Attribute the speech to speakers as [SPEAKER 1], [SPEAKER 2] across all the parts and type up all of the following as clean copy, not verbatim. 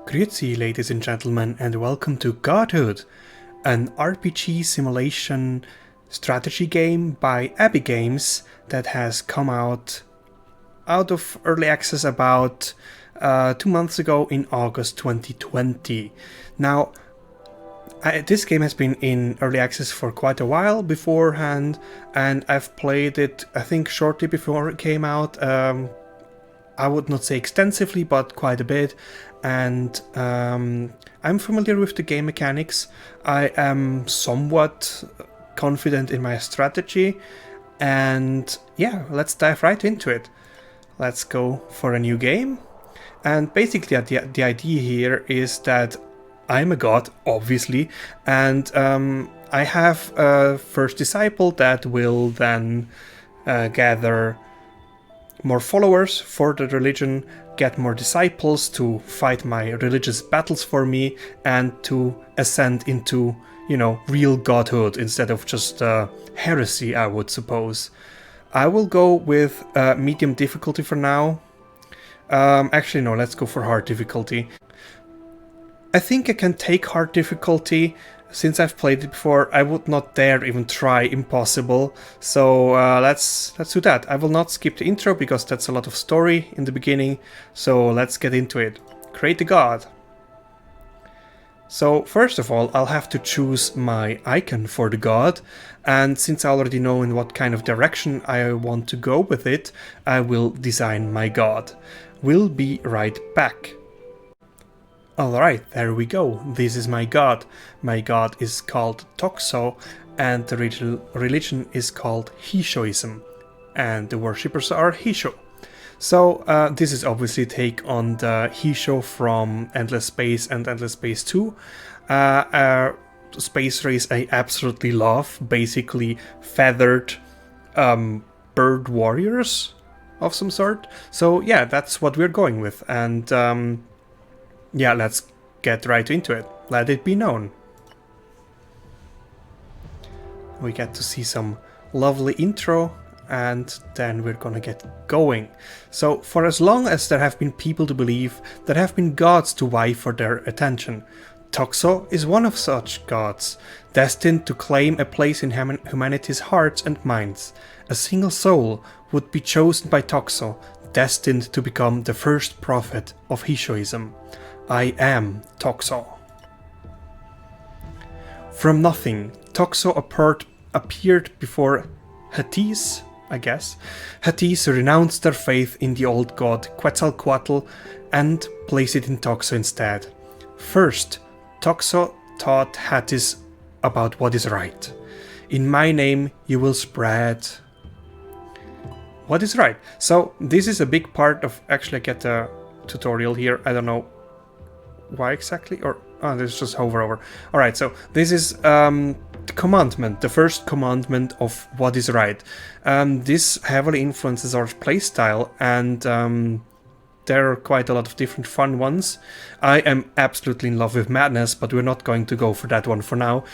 [SPEAKER 1] Grüezi, ladies and gentlemen, and welcome to Godhood, an RPG simulation strategy game by Abbey Games that has come out of early access about 2 months ago in August 2020. Now, this game has been in early access for quite a while beforehand, and I've played it, I think, shortly before it came out. I would not say extensively, but quite a bit, and I'm familiar with the game mechanics. I am somewhat confident in my strategy, and yeah, let's dive right into it. Let's go for a new game. And basically the idea here is that I'm a god, obviously, and I have a first disciple that will then gather more followers for the religion, get more disciples to fight my religious battles for me, and to ascend into, real godhood instead of just heresy, I would suppose. I will go with medium difficulty for now. Actually, no, let's go for hard difficulty. I think I can take hard difficulty. Since I've played it before, I would not dare even try impossible. So let's do that. I will not skip the intro because that's a lot of story in the beginning. So let's get into it. Create a god. So first of all, I'll have to choose my icon for the god. And since I already know in what kind of direction I want to go with it, I will design my god. We'll be right back. Alright, there we go. This is my god. My god is called Tokso, and the religion is called Hisshoism, and the worshippers are Hissho. So this is obviously a take on the Hissho from Endless Space and Endless Space 2. A space race I absolutely love, basically feathered bird warriors of some sort. So yeah, that's what we're going with, and yeah, let's get right into it. Let it be known. We get to see some lovely intro, and then we're gonna get going. So, for as long as there have been people to believe, there have been gods to vie for their attention. Tokso is one of such gods, destined to claim a place in humanity's hearts and minds. A single soul would be chosen by Tokso, destined to become the first prophet of Hisshoism. I am Tokso. From nothing, Tokso appeared before Hades, I guess. Hades renounced their faith in the old god Quetzalcoatl and placed it in Tokso instead. First, Tokso taught Hades about what is right. In my name you will spread what is right. So this is a big part of, actually I get a tutorial here, I don't know why exactly, or let's just hover over. Alright, so this is the commandment, the first commandment of what is right. This heavily influences our playstyle, and there are quite a lot of different fun ones. I am absolutely in love with madness, but we're not going to go for that one for now.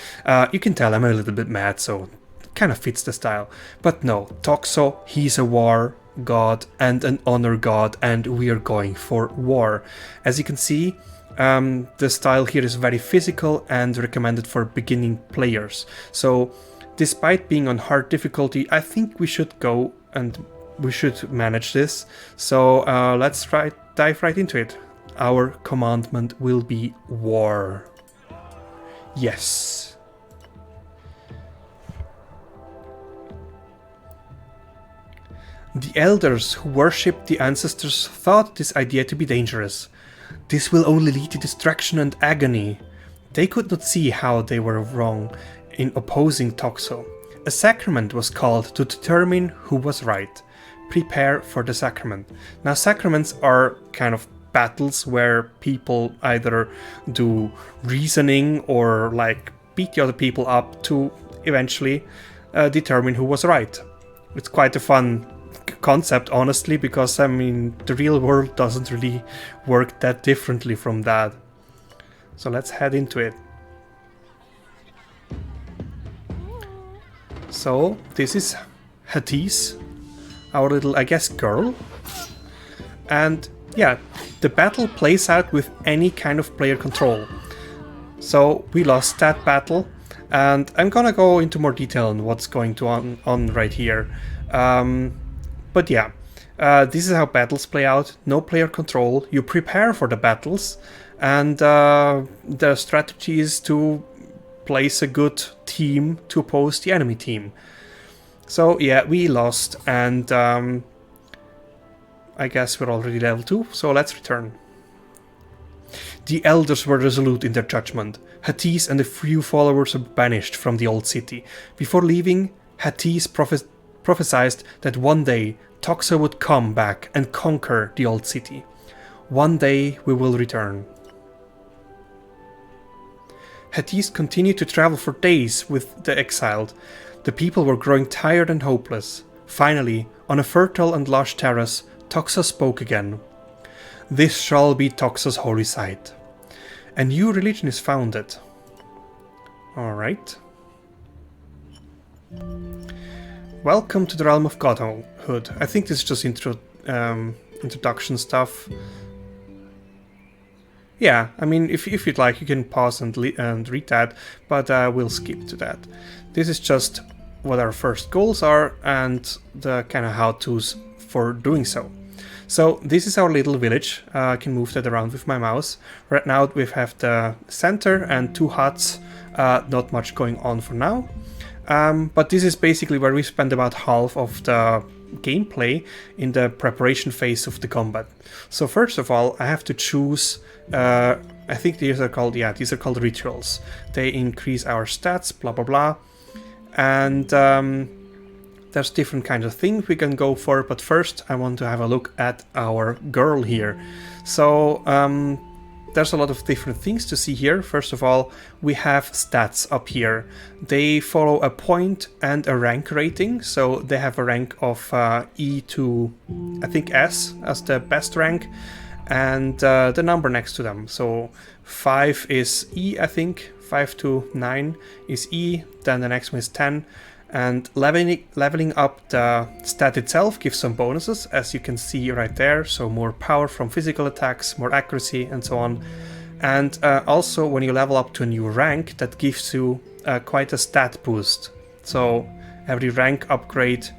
[SPEAKER 1] You can tell I'm a little bit mad, so it kind of fits the style. But no, Tokso, he's a war god and an honor god, and we are going for war. As you can see, the style here is very physical and recommended for beginning players. So, despite being on hard difficulty, I think we should go and we should manage this. So, let's dive right into it. Our commandment will be war. Yes. The elders who worshipped the ancestors thought this idea to be dangerous. This will only lead to destruction and agony. They could not see how they were wrong in opposing Tokso. A sacrament was called to determine who was right. Prepare for the sacrament. Now, sacraments are kind of battles where people either do reasoning or like beat the other people up to eventually determine who was right. It's quite a fun concept, honestly, because I mean the real world doesn't really work that differently from that. So let's head into it. So this is Hades, our little, I guess, girl, and yeah, the battle plays out with any kind of player control. So we lost that battle, and I'm gonna go into more detail on what's going on right here. But yeah, this is how battles play out. No player control. You prepare for the battles, and the strategy is to place a good team to oppose the enemy team. So yeah, we lost, and I guess we're already level 2, so let's return. The elders were resolute in their judgment. Hattise and a few followers were banished from the old city. Before leaving, Hattise prophesied that one day Tokso would come back and conquer the old city. One day we will return. Hattise continued to travel for days with the exiled. The people were growing tired and hopeless. Finally, on a fertile and lush terrace, Tokso spoke again. This shall be Tokso's holy site. A new religion is founded. Alright. Welcome to the realm of Godhood. I think this is just introduction stuff. Yeah, I mean, if you'd like, you can pause and read that, but we'll skip to that. This is just what our first goals are and the kind of how-tos for doing so. So this is our little village. I can move that around with my mouse. Right now we have the center and 2 huts. Not much going on for now. But this is basically where we spend about half of the gameplay in the preparation phase of the combat. So first of all, I have to choose, I think these are called rituals. They increase our stats, blah blah blah. And there's different kinds of things we can go for, but first I want to have a look at our girl here. So there's a lot of different things to see here. First of all, we have stats up here. They follow a point and a rank rating, so they have a rank of E to, I think, S as the best rank, and the number next to them. So 5 is E, I think, 5 to 9 is E, then the next one is 10. And leveling up the stat itself gives some bonuses, as you can see right there. So more power from physical attacks, more accuracy, and so on. And also, when you level up to a new rank, that gives you quite a stat boost. So every rank upgrade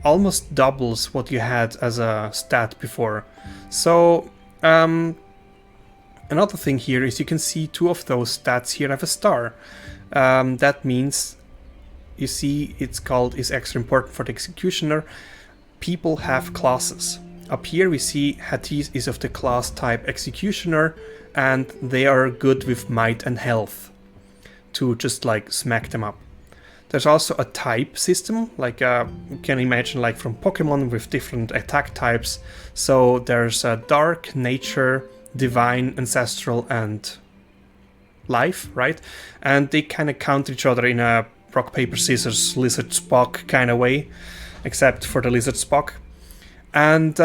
[SPEAKER 1] almost doubles what you had as a stat before. So another thing here is you can see 2 of those stats here have a star. That means, you see, it's called is extra important for the executioner. People have classes. Up here we see Hattise is of the class type executioner, and they are good with might and health to just like smack them up. There's also a type system, like you can imagine like from Pokemon with different attack types. So there's dark, nature, divine, ancestral, and life, right? And they kind of counter each other in a rock, paper, scissors, lizard Spock kind of way, except for the lizard Spock. And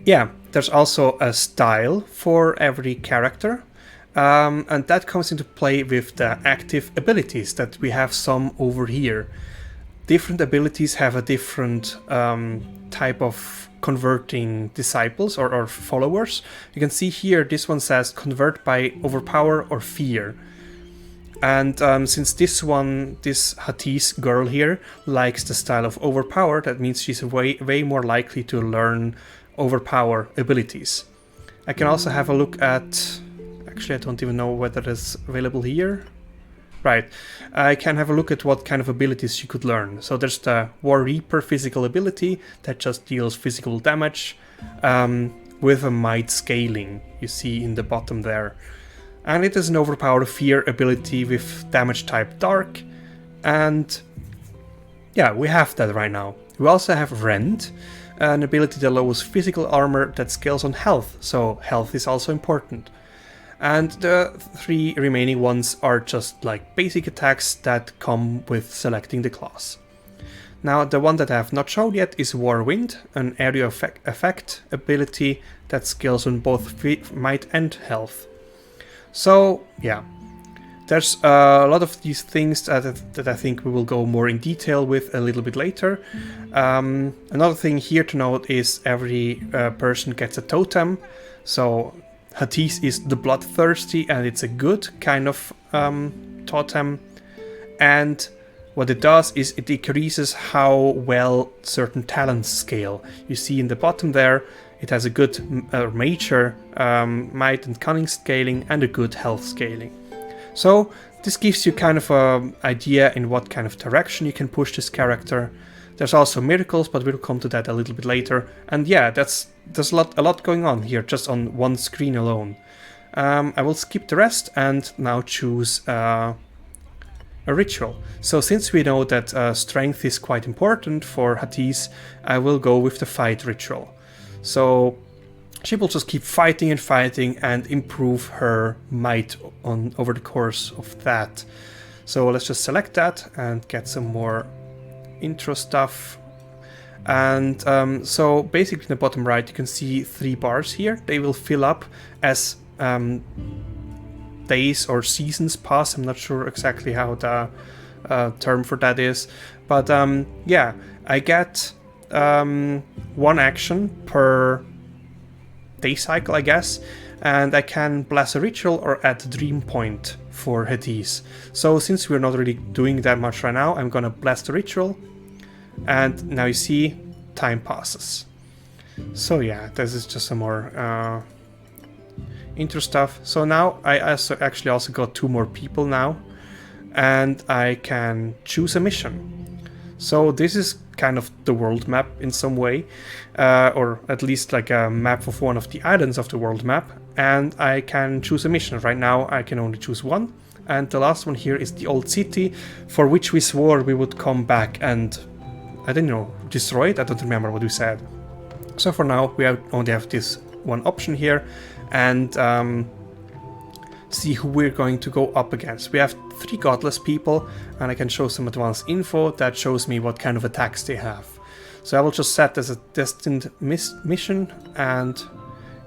[SPEAKER 1] yeah, there's also a style for every character, and that comes into play with the active abilities that we have some over here. Different abilities have a different type of converting disciples or followers. You can see here this one says convert by overpower or fear. And since this Hattise girl here likes the style of overpower, that means she's way more likely to learn overpower abilities. I can also have a look at, actually I don't even know whether it's available here. Right, I can have a look at what kind of abilities she could learn. So there's the War Reaper physical ability that just deals physical damage with a might scaling, you see in the bottom there. And it is an overpowered fear ability with damage type dark, and yeah, we have that right now. We also have Rend, an ability that lowers physical armor that scales on health, so health is also important. And the 3 remaining ones are just like basic attacks that come with selecting the class. Now the one that I have not shown yet is Warwind, an area effect ability that scales on both might and health. So yeah, There's a lot of these things that I think we will go more in detail with a little bit later. Another thing here to note is every person gets a totem. So Hatis is the bloodthirsty, and it's a good kind of totem. And what it does is it decreases how well certain talents scale. You see in the bottom there, it has a good major might and cunning scaling and a good health scaling. So this gives you kind of an idea in what kind of direction you can push this character. There's also miracles, but we'll come to that a little bit later. And yeah, there's a lot going on here just on one screen alone. I will skip the rest and now choose a ritual. So since we know that strength is quite important for Hatis, I will go with the fight ritual. So she will just keep fighting and fighting and improve her might over the course of that. So let's just select that and get some more intro stuff. And so basically in the bottom right you can see 3 bars here. They will fill up as days or seasons pass. I'm not sure exactly how the term for that is. But yeah, I get 1 action per day cycle, I guess, and I can bless a ritual or add a dream point for Hatis. So since we're not really doing that much right now, I'm gonna bless the ritual, and now you see time passes. So yeah, this is just some more intro stuff. So now I actually also got 2 more people now, and I can choose a mission. So this is kind of the world map in some way, or at least like a map of one of the islands of the world map, and I can choose a mission. Right now I can only choose 1, and the last one here is the old city, for which we swore we would come back and, I don't know, destroy it? I don't remember what we said. So for now we only have this one option here, and see who we're going to go up against. We have 3 godless people, and I can show some advanced info that shows me what kind of attacks they have. So I will just set as a destined mission and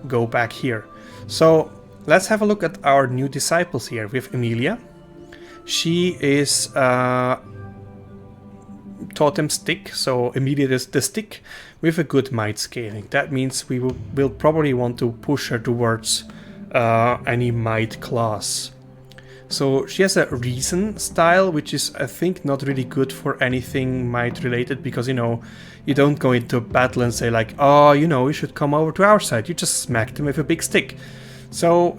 [SPEAKER 1] go back here. So let's have a look at our new disciples here. We have Emilia. She is totem stick, so Emilia is the stick with a good might scaling. That means we will probably want to push her towards any might class. So she has a reason style, which is, I think, not really good for anything might related, because, you know, you don't go into a battle and say like, oh, you know, you should come over to our side. You just smack them with a big stick. So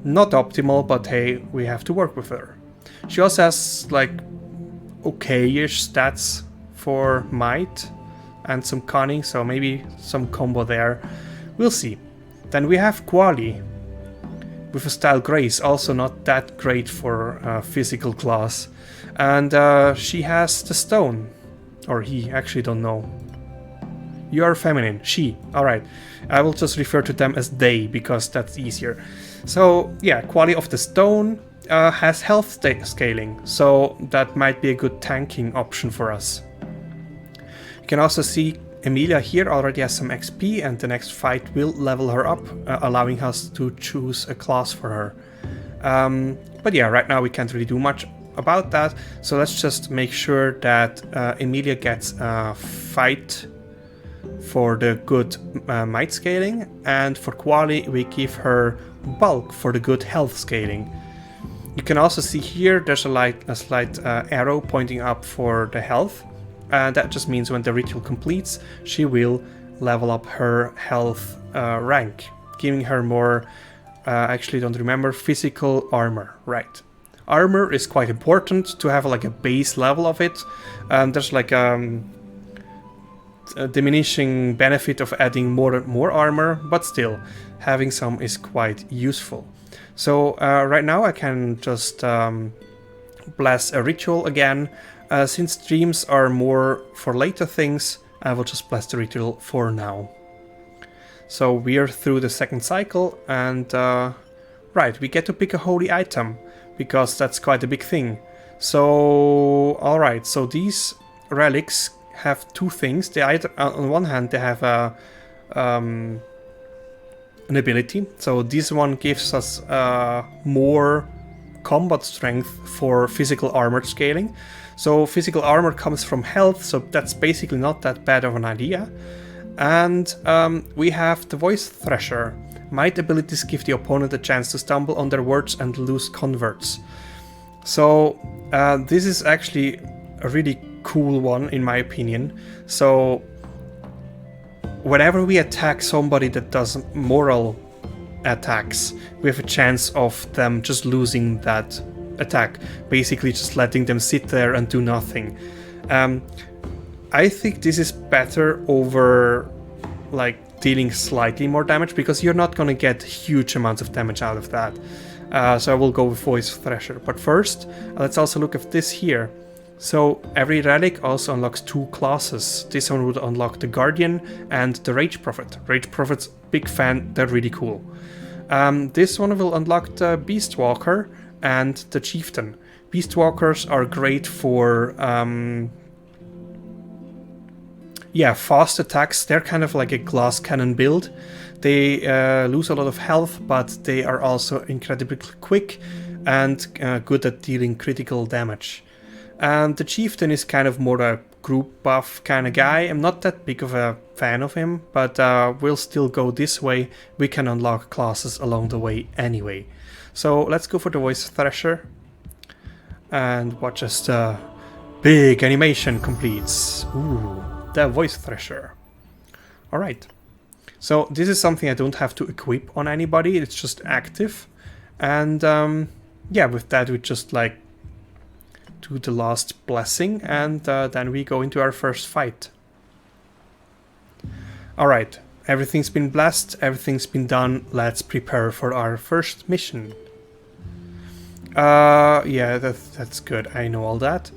[SPEAKER 1] not optimal, but hey, we have to work with her. She also has like okay-ish stats for might and some cunning, so maybe some combo there. We'll see. Then we have Quali with a style Grace, also not that great for physical class. And she has the stone. Or he, actually don't know. You are feminine. She. Alright. I will just refer to them as they, because that's easier. So, yeah, Quali of the stone has health scaling, so that might be a good tanking option for us. You can also see Emilia here already has some XP, and the next fight will level her up, allowing us to choose a class for her. But yeah, right now we can't really do much about that, so let's just make sure that Emilia gets a fight for the good might scaling, and for Quali we give her bulk for the good health scaling. You can also see here there's a slight arrow pointing up for the health. That just means when the ritual completes, she will level up her health rank, giving her more, actually don't remember, physical armor, right. Armor is quite important to have like a base level of it. There's like a diminishing benefit of adding more armor, but still, having some is quite useful. So right now I can just bless a ritual again. Since dreams are more for later things, I will just bless the ritual for now. So we are through the second cycle, and right, we get to pick a holy item, because that's quite a big thing. So, alright, so these relics have 2 things. They either, on one hand, they have an ability. So this one gives us more combat strength for physical armor scaling. So physical armor comes from health, so that's basically not that bad of an idea. And we have the Voice Thresher. Might abilities give the opponent a chance to stumble on their words and lose converts. So this is actually a really cool one in my opinion. So whenever we attack somebody that does moral attacks, we have a chance of them just losing that attack, basically just letting them sit there and do nothing. I think this is better over like dealing slightly more damage, because you're not gonna get huge amounts of damage out of that. So I will go with Voice Thresher. But first, let's also look at this here. So every relic also unlocks 2 classes. This one would unlock the Guardian and the Rage Prophet. Rage Prophet's big fan, they're really cool. This one will unlock the Beast Walker and the Chieftain. Beast Walkers are great for fast attacks. They're kind of like a glass cannon build. They lose a lot of health, but they are also incredibly quick and good at dealing critical damage. And the Chieftain is kind of more a group buff kind of guy. I'm not that big of a fan of him, but we'll still go this way. We can unlock classes along the way anyway. So let's go for the Voice Thresher and watch as the big animation completes. Ooh, the Voice Thresher. Alright, so this is something I don't have to equip on anybody, it's just active. And yeah, with that we just like do the last blessing, and then we go into our first fight. Alright, everything's been blessed, everything's been done, let's prepare for our first mission. Yeah, that's good, I know all that.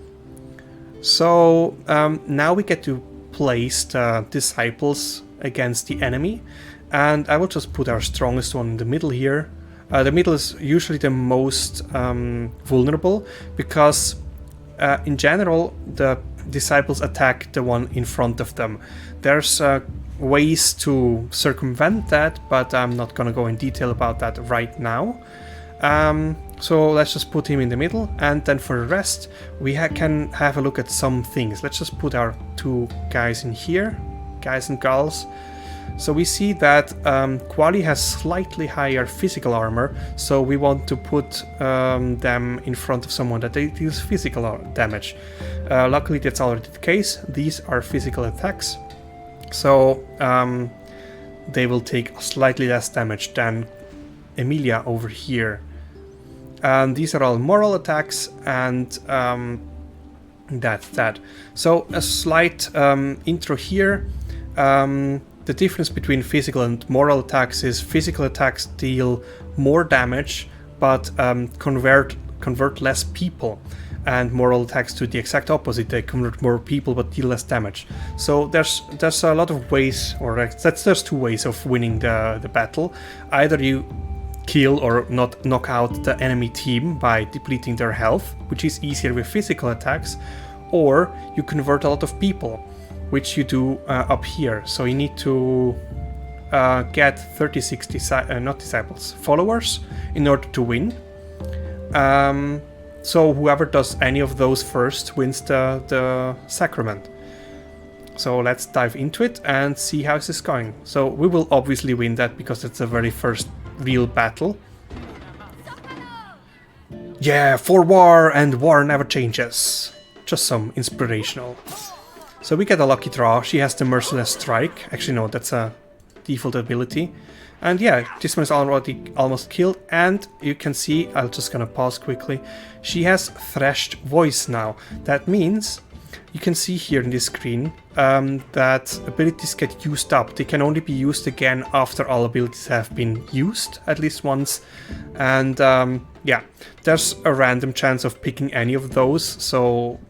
[SPEAKER 1] So now we get to place the disciples against the enemy, and I will just put our strongest one in the middle here. The middle is usually the most vulnerable, because in general the disciples attack the one in front of them. There's ways to circumvent that, but I'm not gonna go in detail about that right now. So let's just put him in the middle, and then for the rest we can have a look at some things. Let's just put our 2 guys in here, guys and girls. So we see that Quali has slightly higher physical armor, so we want to put them in front of someone that deals physical damage. Luckily that's already the case. These are physical attacks, so they will take slightly less damage than Emilia over here. These are all moral attacks, and that's that. So a slight intro here. The difference between physical and moral attacks is physical attacks deal more damage, but convert less people, and moral attacks do the exact opposite. They convert more people but deal less damage. So there's a lot of ways, or there's 2 ways of winning the battle. Either you kill or not knock out the enemy team by depleting their health, which is easier with physical attacks, or you convert a lot of people, which you do up here. So you need to get 36 followers in order to win. So whoever does any of those first wins the sacrament. So let's dive into it and see how this is going. So we will obviously win that, because it's the very first real battle. Yeah, for war, and war never changes. Just some inspirational. So we get a lucky draw. She has the Merciless Strike. Actually no, that's a default ability. And yeah, this one is already almost killed, and you can see, I'm just gonna pause quickly, she has Threshed Voice now. That means you can see here in this screen that abilities get used up. They can only be used again after all abilities have been used at least once. And yeah, there's a random chance of picking any of those, so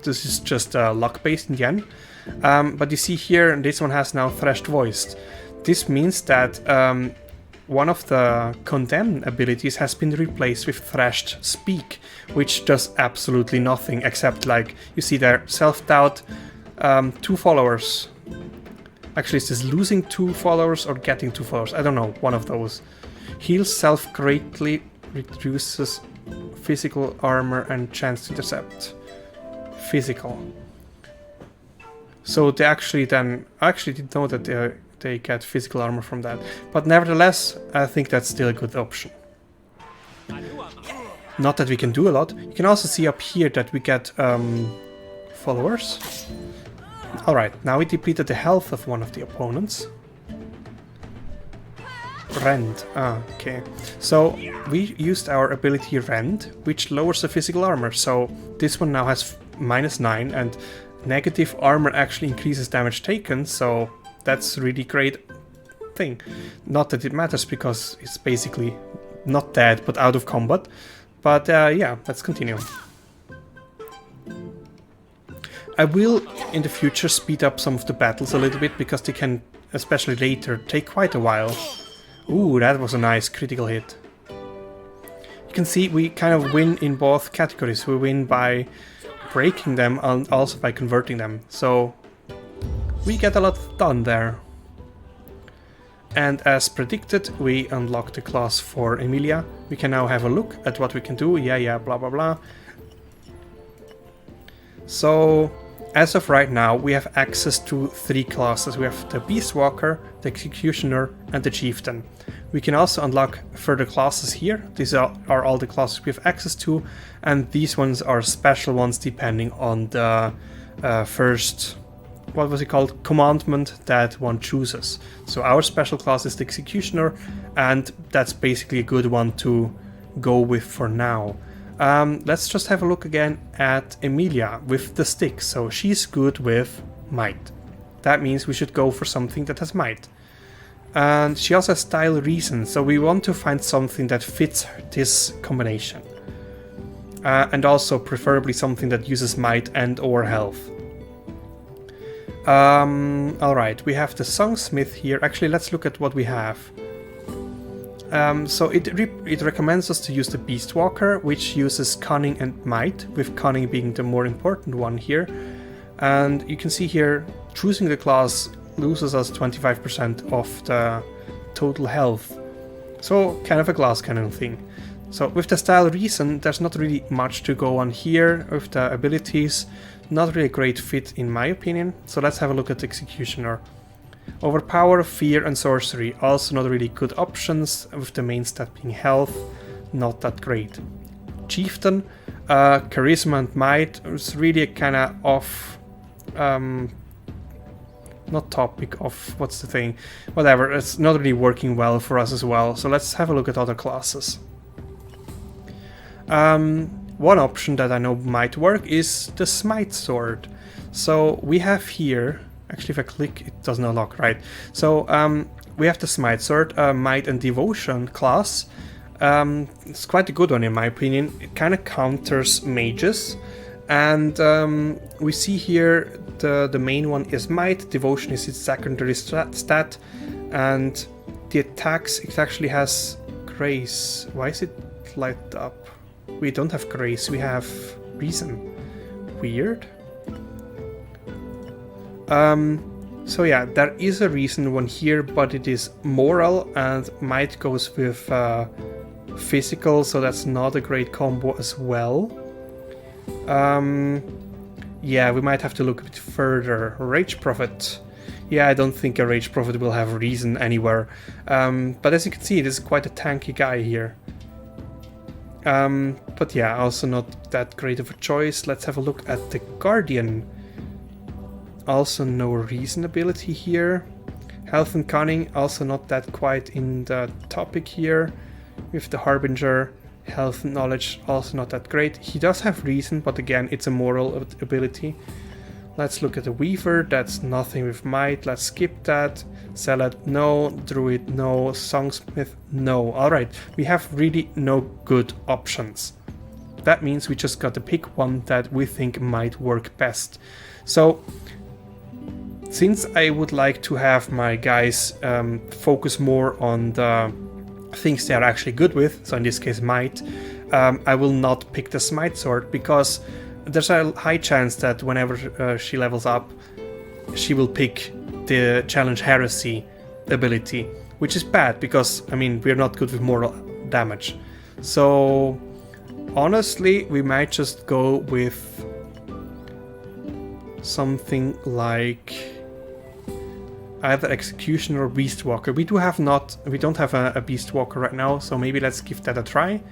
[SPEAKER 1] this is just luck based in the end. But you see here, this one has now Threshed Voiced. This means that one of the condemned abilities has been replaced with Threshed Speak, which does absolutely nothing except, like, you see there, self-doubt, 2 followers. Actually, is this losing 2 followers or getting 2 followers? I don't know, one of those. Heals self greatly, reduces physical armor and chance to intercept. Physical. So they actually then... I actually didn't know that they get physical armor from that. But nevertheless, I think that's still a good option. Not that we can do a lot. You can also see up here that we get followers. Alright, now we depleted the health of one of the opponents. Rend. Ah, okay. So we used our ability Rend, which lowers the physical armor. So this one now has -9, and negative armor actually increases damage taken. So that's a really great thing. Not that it matters because it's basically not dead but out of combat. But yeah, let's continue. I will in the future speed up some of the battles a little bit because they can, especially later, take quite a while. Ooh, that was a nice critical hit. You can see we kind of win in both categories. We win by breaking them and also by converting them. So we get a lot done there. And as predicted, we unlocked the class for Emilia. We can now have a look at what we can do. Yeah, blah blah blah. So as of right now, we have access to 3 classes. We have the Beastwalker, the Executioner, and the Chieftain. We can also unlock further classes here. These are all the classes we have access to, and these ones are special ones depending on the first, what was it called, commandment that one chooses. So our special class is the Executioner, and that's basically a good one to go with for now. Let's just have a look again at Emilia with the stick. So she's good with might. That means we should go for something that has might. And she also has style reason, so we want to find something that fits this combination. And also preferably something that uses might and or health. Alright, we have the Songsmith here. Actually, let's look at what we have. So it recommends us to use the Beastwalker, which uses Cunning and Might, with Cunning being the more important one here. And you can see here, choosing the class loses us 25% of the total health. So kind of a glass cannon thing. So with the style reason, there's not really much to go on here. With the abilities, not really a great fit in my opinion. So let's have a look at the Executioner. Overpower, Fear and Sorcery, also not really good options, with the main stat being health, not that great. Chieftain, Charisma and Might is really kind of off, not topic of, what's the thing, whatever, it's not really working well for us as well, so let's have a look at other classes. One option that I know might work is the Smite Sword. So we have here, actually if I click it doesn't unlock, right, so we have the Smite Sword, Might and Devotion class. It's quite a good one in my opinion. It kind of counters mages, and we see here the main one is Might, Devotion is its secondary stat, and the attacks, it actually has Grace. Why is it light up? We don't have Grace, we have Reason. Weird. So yeah, there is a Reason one here, but it is moral, and Might goes with physical, so that's not a great combo as well. Yeah, we might have to look a bit further. Rage Prophet. Yeah, I don't think a Rage Prophet will have Reason anywhere. But as you can see, this is quite a tanky guy here. But yeah, also not that great of a choice. Let's have a look at the Guardian. Also no Reason ability here. Health and Cunning, also not that quite in the topic here. With the Harbinger, Health and Knowledge, also not that great. He does have Reason, but again, it's a moral ability. Let's look at the Weaver, that's nothing with Might, let's skip that. Zealot, no. Druid, no. Songsmith, no. Alright, we have really no good options. That means we just got to pick one that we think might work best. So, since I would like to have my guys focus more on the things they are actually good with, so in this case Might, I will not pick the Smite Sword, because there's a high chance that whenever she levels up, she will pick the Challenge Heresy ability, which is bad, because, I mean, we're not good with moral damage. So Honestly, we might just go with something like either Executioner or Beastwalker. We don't have a Beastwalker right now, so maybe let's give that a try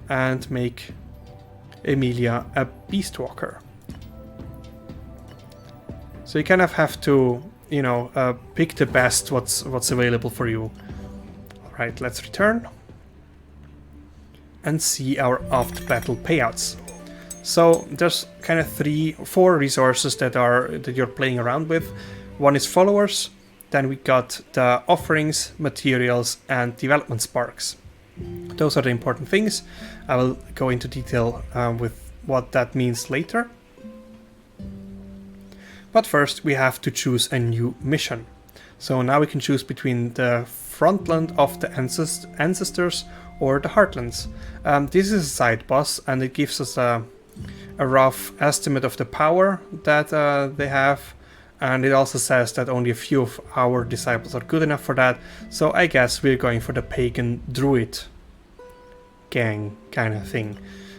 [SPEAKER 1] and make Emilia a Beastwalker. So you kind of have to, you know, pick the best what's available for you. All right, let's return and see our after-battle payouts. So there's kind of 4 resources that you're playing around with. One is followers. Then we got the offerings, materials, and development sparks. Those are the important things. I will go into detail with what that means later. But first we have to choose a new mission. So now we can choose between the Frontland of the Ancestors or the Heartlands. This is a side boss, and it gives us a rough estimate of the power that they have. And it also says that only a few of our disciples are good enough for that. So I guess we're going for the pagan druid gang kind of thing.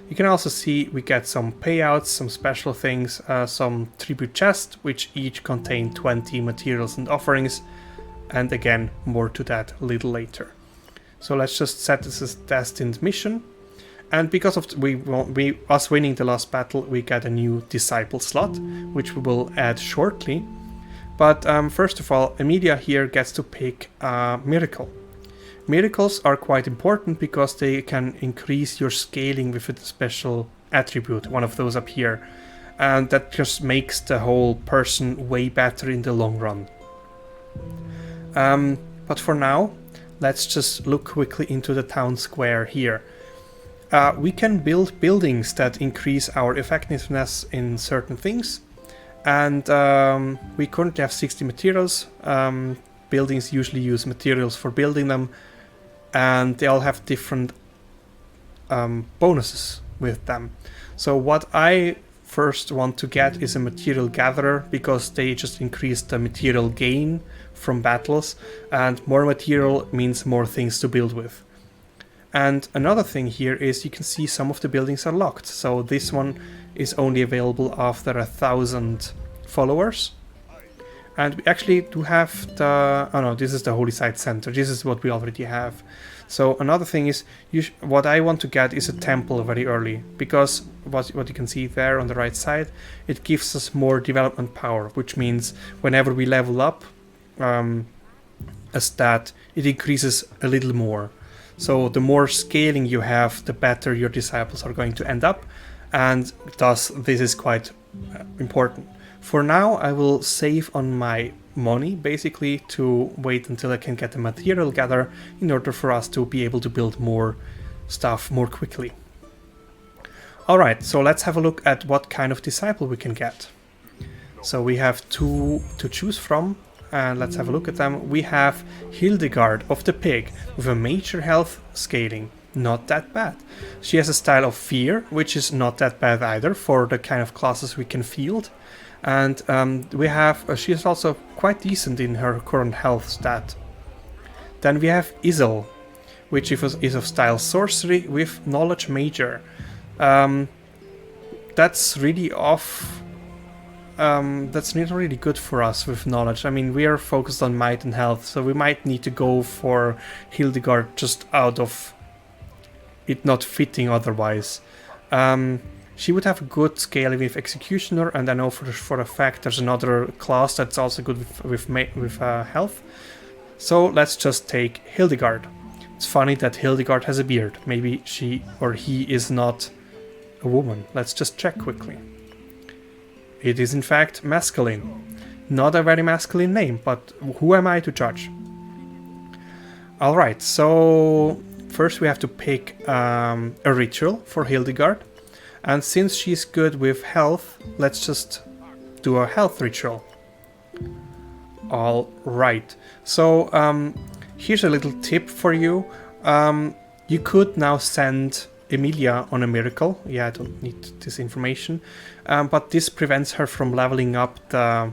[SPEAKER 1] You can also see we get some payouts, some special things, some tribute chests, which each contain 20 materials and offerings. And again, more to that a little later. So let's just set this as destined mission. And because of us winning the last battle, we get a new disciple slot, which we will add shortly. But first of all, Emilia here gets to pick a miracle. Miracles are quite important because they can increase your scaling with a special attribute, one of those up here. And that just makes the whole person way better in the long run. But for now, let's just look quickly into the town square here. We can build buildings that increase our effectiveness in certain things, and we currently have 60 materials. Buildings usually use materials for building them, and they all have different bonuses with them. So what I first want to get is a material gatherer, because they just increase the material gain from battles, and more material means more things to build with. And another thing here is you can see some of the buildings are locked. So this one is only available after 1,000 followers. And we actually do have the... Oh no, this is the Holy Site Center. This is what we already have. So another thing is, what I want to get is a temple very early. Because what you can see there on the right side, it gives us more development power. Which means whenever we level up a stat, it increases a little more. So the more scaling you have, the better your disciples are going to end up, and thus this is quite important. For now, I will save on my money, basically, to wait until I can get a material gather in order for us to be able to build more stuff more quickly. Alright, so let's have a look at what kind of disciple we can get. So we have 2 to choose from. And let's have a look at them. We have Hildegard of the Pig with a major health scaling. Not that bad. She has a style of fear, which is not that bad either for the kind of classes we can field. And she is also quite decent in her current health stat. Then we have Isel, which is of style sorcery with knowledge major. That's really off. That's not really good for us with knowledge. I mean, we are focused on might and health, so we might need to go for Hildegard just out of it not fitting otherwise. She would have a good scaling with Executioner, and I know for a fact there's another class that's also good with health. So let's just take Hildegard. It's funny that Hildegard has a beard. Maybe she or he is not a woman. Let's just check quickly. It is in fact masculine. Not a very masculine name, but who am I to judge? Alright, so first we have to pick a ritual for Hildegard. And since she's good with health, let's just do a health ritual. Alright, so here's a little tip for you. You could now send Emilia on a miracle. Yeah, I don't need this information. But this prevents her from leveling up the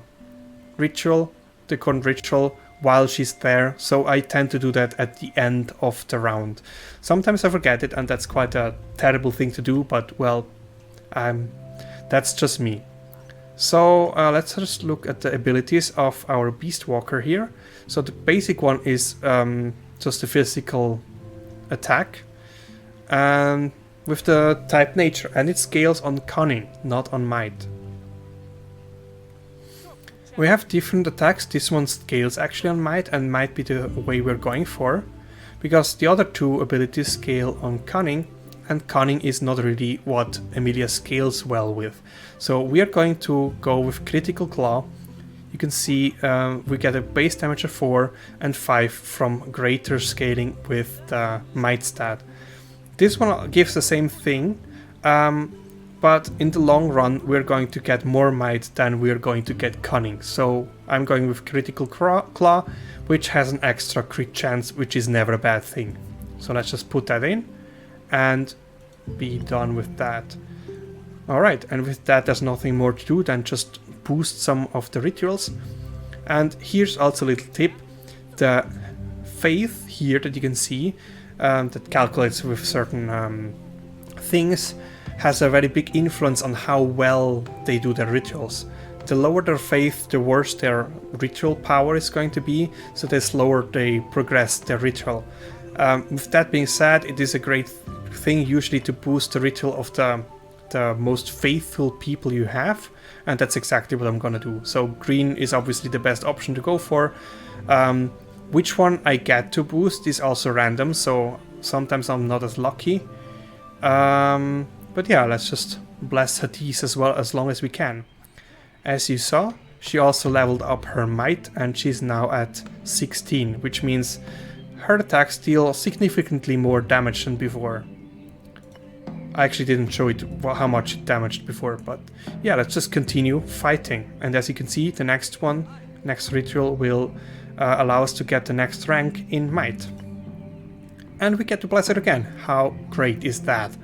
[SPEAKER 1] current ritual, while she's there, so I tend to do that at the end of the round. Sometimes I forget it, and that's quite a terrible thing to do, but well, that's just me. So let's just look at the abilities of our Beast Walker here. So the basic one is just a physical attack, and with the type nature, and it scales on cunning, not on might. We have different attacks. This one scales actually on might, and might be the way we're going for, because the other two abilities scale on cunning, and cunning is not really what Emilia scales well with. So we are going to go with critical claw. You can see we get a base damage of 4 and 5 from greater scaling with the might stat. This one gives the same thing, but in the long run we're going to get more might than we're going to get cunning. So I'm going with critical claw, which has an extra crit chance, which is never a bad thing. So let's just put that in and be done with that. Alright, and with that there's nothing more to do than just boost some of the rituals. And here's also a little tip. The faith here that you can see that calculates with certain things has a very big influence on how well they do their rituals. The lower their faith, the worse their ritual power is going to be, so the slower they progress their ritual. With that being said, it is a great thing usually to boost the ritual of the most faithful people you have, and that's exactly what I'm gonna do. So green is obviously the best option to go for. Which one I get to boost is also random, so sometimes I'm not as lucky. But yeah, let's just bless Hades as well as long as we can. As you saw, she also leveled up her might, and she's now at 16, which means her attacks deal significantly more damage than before. I actually didn't show it how much it damaged before, but yeah, let's just continue fighting. And as you can see, the next ritual will allow us to get the next rank in might. And we get to bless it again. How great is that?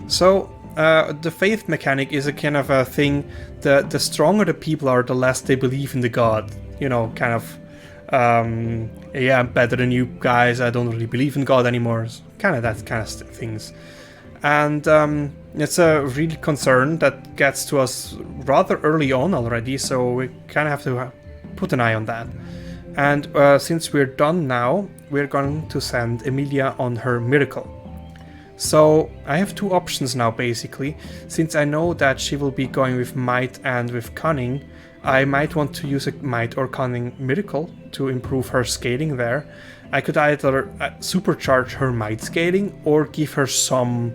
[SPEAKER 1] So the faith mechanic is a kind of a thing. The stronger the people are, the less they believe in the god. You know, kind of, yeah, I'm better than you guys, I don't really believe in God anymore. Kind of that kind of things. And it's a real concern that gets to us rather early on already, so we kind of have to put an eye on that. And since we're done now, we're going to send Emilia on her miracle. So I have two options now basically. Since I know that she will be going with might and with cunning, I might want to use a might or cunning miracle to improve her scaling there. I could either supercharge her might scaling or give her some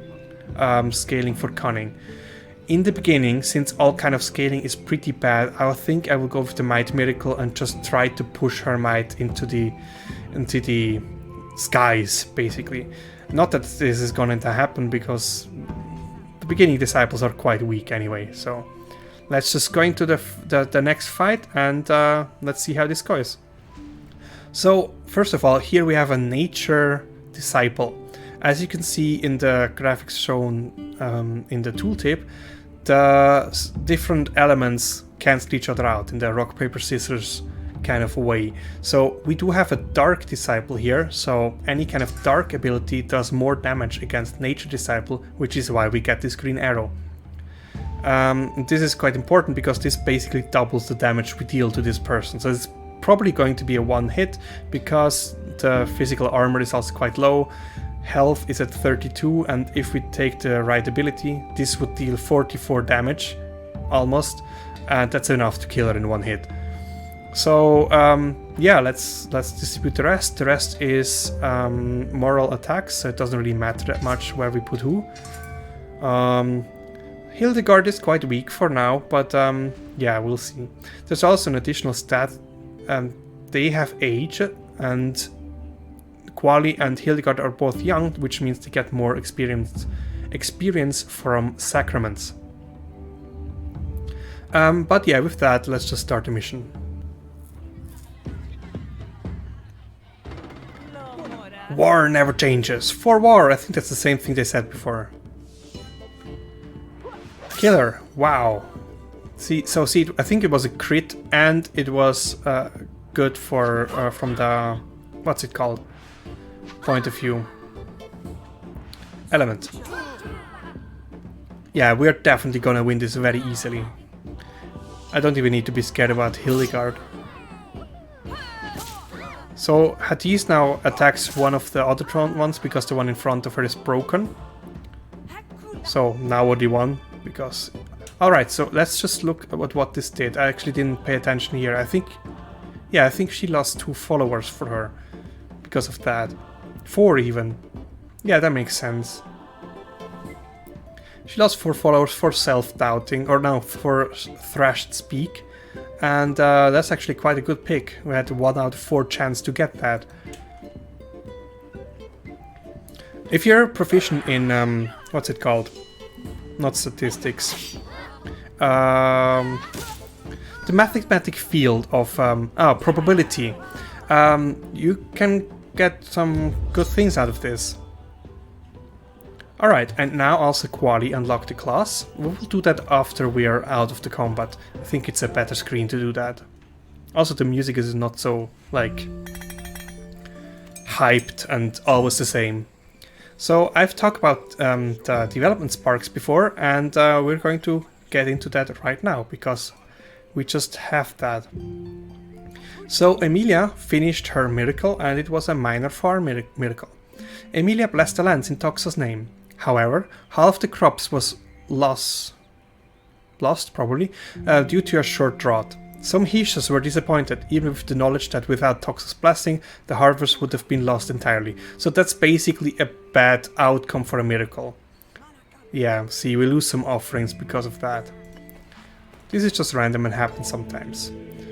[SPEAKER 1] scaling for cunning. In the beginning, since all kind of scaling is pretty bad, I think I will go with the might miracle and just try to push her might into the skies, basically. Not that this is going to happen, because the beginning disciples are quite weak anyway, so let's just go into the next fight and let's see how this goes. So first of all, here we have a nature disciple. As you can see in the graphics shown in the tooltip, the different elements cancel each other out in the rock, paper, scissors kind of way. So we do have a dark disciple here, so any kind of dark ability does more damage against nature disciple, which is why we get this green arrow. This is quite important because this basically doubles the damage we deal to this person. So it's probably going to be a one hit because the physical armor is also quite low. Health is at 32, and if we take the right ability, this would deal 44 damage almost, and that's enough to kill her in one hit. So yeah, let's distribute the rest. The rest is moral attacks, so it doesn't really matter that much where we put who. Hildegard is quite weak for now, but yeah, we'll see. There's also an additional stat. They have age, and Quali and Hildegard are both young, which means they get more experience from sacraments. But yeah, with that, let's just start the mission. War never changes. For war, I think that's the same thing they said before. Killer, wow. See, I think it was a crit, and it was good for from the what's it called? Point of view. Element. Yeah, we're definitely gonna win this very easily. I don't even need to be scared about Hildegard. So Hades now attacks one of the other ones because the one in front of her is broken. So now what do you want? Because... Alright, so let's just look at what this did. I actually didn't pay attention here. I think... Yeah, I think she lost 2 followers for her. Because of that. 4 even. Yeah, that makes sense. She lost 4 followers for self-doubting, or no, for Thrashed Speak. And that's actually quite a good pick. We had 1 out of 4 chance to get that. If you're proficient in, what's it called? Not statistics. The mathematic field of probability. You can get some good things out of this. Alright, and now also Quali unlock the class. We will do that after we are out of the combat. I think it's a better screen to do that. Also the music is not so, like, hyped and always the same. So I've talked about the development sparks before, and we're going to get into that right now, because we just have that. So Emilia finished her miracle, and it was a minor farm miracle. Emilia blessed the lands in Tokso's name. However, half the crops was lost probably, due to a short drought. Some Hishos were disappointed, even with the knowledge that without Tokso's blessing, the harvest would have been lost entirely. So that's basically a bad outcome for a miracle. Yeah, see, we lose some offerings because of that. This is just random and happens sometimes.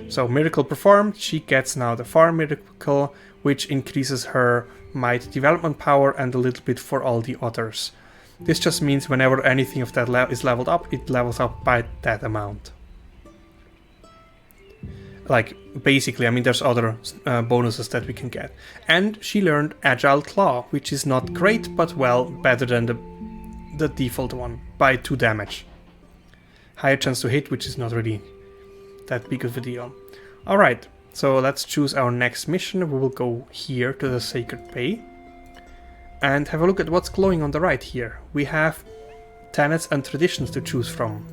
[SPEAKER 1] So, miracle performed, she gets now the farm miracle, which increases her might development power and a little bit for all the others. This just means whenever anything of that is leveled up, it levels up by that amount. Like, basically, I mean, there's other bonuses that we can get. And she learned Agile Claw, which is not great, but well, better than the default one, by 2 damage. Higher chance to hit, which is not really that big of a deal. Alright, so let's choose our next mission. We will go here to the Sacred Bay. And have a look at what's glowing on the right here. We have tenets and traditions to choose from.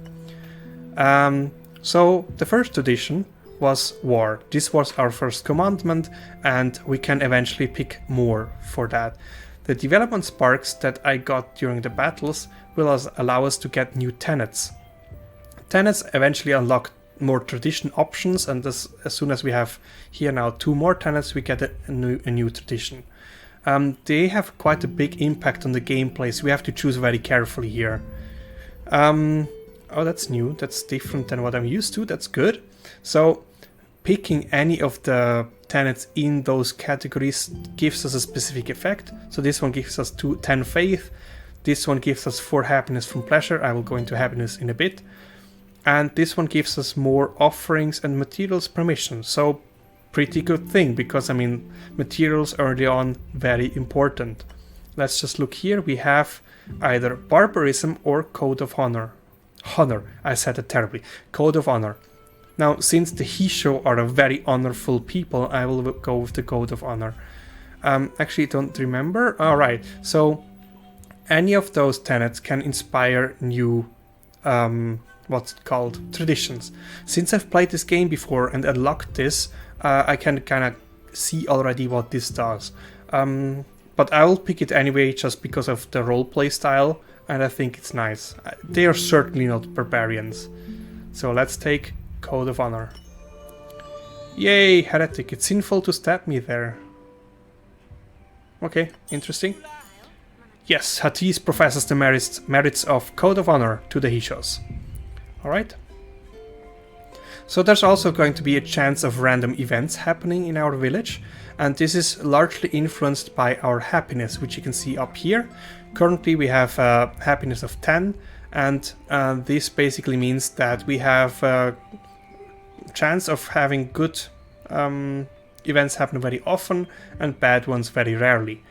[SPEAKER 1] So, the first tradition was War. This was our first commandment, and we can eventually pick more for that. The development sparks that I got during the battles will allow us to get new tenets. Tenets eventually unlock more tradition options, and as soon as we have here now 2 more tenets, we get a new tradition. They have quite a big impact on the gameplay, so we have to choose very carefully here. Oh, that's new. That's different than what I'm used to. That's good. So, picking any of the tenets in those categories gives us a specific effect. So this one gives us 10 faith. This one gives us 4 happiness from pleasure. I will go into happiness in a bit. And this one gives us more offerings and materials permission. So, pretty good thing, because I mean, materials early on, very important. Let's just look here. We have either barbarism or code of honor. Honor, I said it terribly. Code of honor. Now, since the Hisho are a very honorful people, I will go with the code of honor. Actually, don't remember. Alright, so any of those tenets can inspire new, what's it called? Traditions. Since I've played this game before and unlocked this, I can kind of see already what this does. But I will pick it anyway just because of the roleplay style, and I think it's nice. They are certainly not barbarians. So let's take Code of Honor. Yay, heretic. It's sinful to stab me there. Okay, interesting. Yes, Hades professes the merits of Code of Honor to the Hishos. Alright. So there's also going to be a chance of random events happening in our village, and this is largely influenced by our happiness, which you can see up here. Currently we have a happiness of 10, and this basically means that we have a chance of having good events happen very often and bad ones very rarely.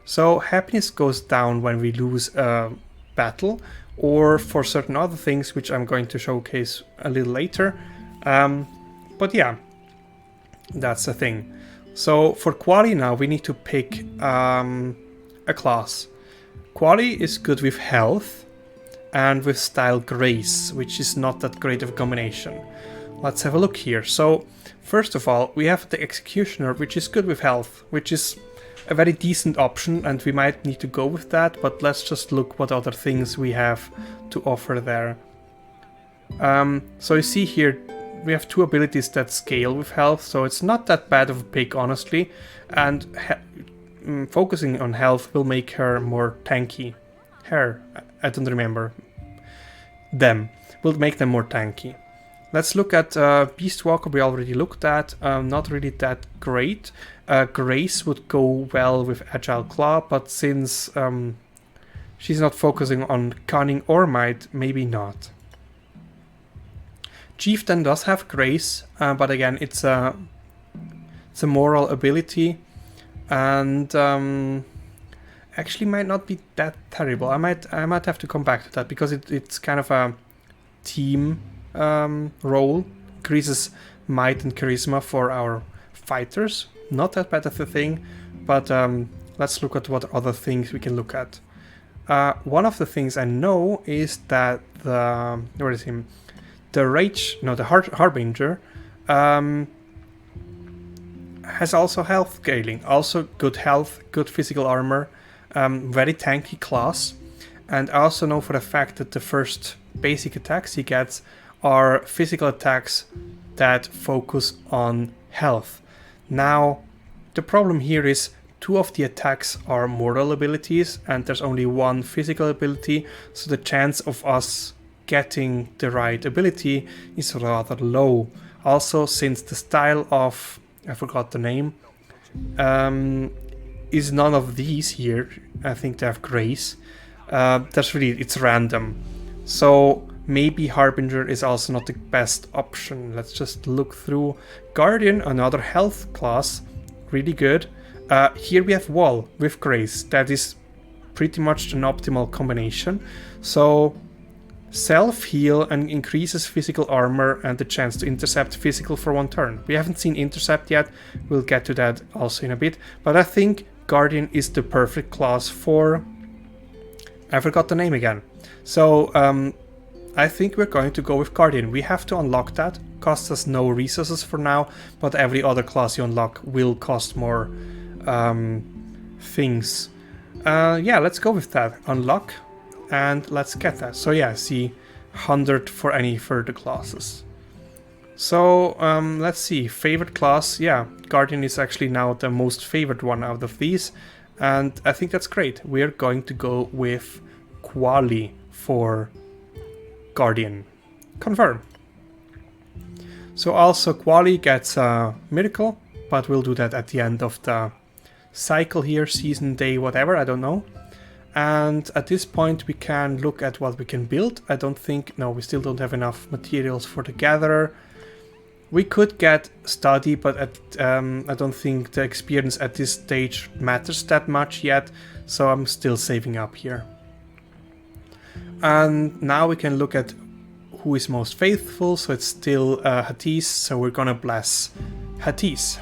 [SPEAKER 1] So happiness goes down when we lose a battle, or for certain other things, which I'm going to showcase a little later. But yeah, that's the thing. So for quali now, we need to pick a class. Quali is good with health and with style grace, which is not that great of a combination. Let's have a look here. So first of all, we have the executioner, which is good with health, which is a very decent option, and we might need to go with that, but let's just look what other things we have to offer there. So you see here, we have two abilities that scale with health, so it's not that bad of a pick, honestly, and focusing on health will make her more tanky. I don't remember. Them. Will make them more tanky. Let's look at Beastwalker, we already looked at, not really that great. Grace would go well with Agile Claw, but since she's not focusing on Cunning or Might, maybe not. Chieftain does have Grace, but again, it's a moral ability, and actually might not be that terrible. I might have to come back to that, because it's kind of a team role. Increases might and charisma for our fighters. Not that bad of a thing, but let's look at what other things we can look at. One of the things I know is that the Harbinger has also health scaling, also good health, good physical armor, very tanky class, and I also know for a fact that the first basic attacks he gets are physical attacks that focus on health. Now, the problem here is 2 of the attacks are moral abilities and there's only 1 physical ability, so the chance of us getting the right ability is rather low. Also, since the style of, I forgot the name, is none of these here, I think they have Grace, it's random. So maybe Harbinger is also not the best option. Let's just look through. Guardian, another health class, really good. Here we have Wall with Grace. That is pretty much an optimal combination. So self-heal and increases physical armor and the chance to intercept physical for 1 turn. We haven't seen intercept yet. We'll get to that also in a bit. But I think Guardian is the perfect class for... I forgot the name again. So I think we're going to go with Guardian. We have to unlock that. Costs us no resources for now, but every other class you unlock will cost more things. Yeah, let's go with that. Unlock, and let's get that. So yeah, see, 100 for any further classes. So let's see, favorite class. Yeah, Guardian is actually now the most favorite one out of these, and I think that's great. We're going to go with Quali for Guardian. Confirm. So also Quali gets a miracle, but we'll do that at the end of the cycle here, season, day, whatever, I don't know. And at this point we can look at what we can build. I don't think, no, we still don't have enough materials for the Gatherer. We could get Study, but I don't think the experience at this stage matters that much yet, so I'm still saving up here. And now we can look at who is most faithful, so it's still Hatis, so we're gonna bless Hatis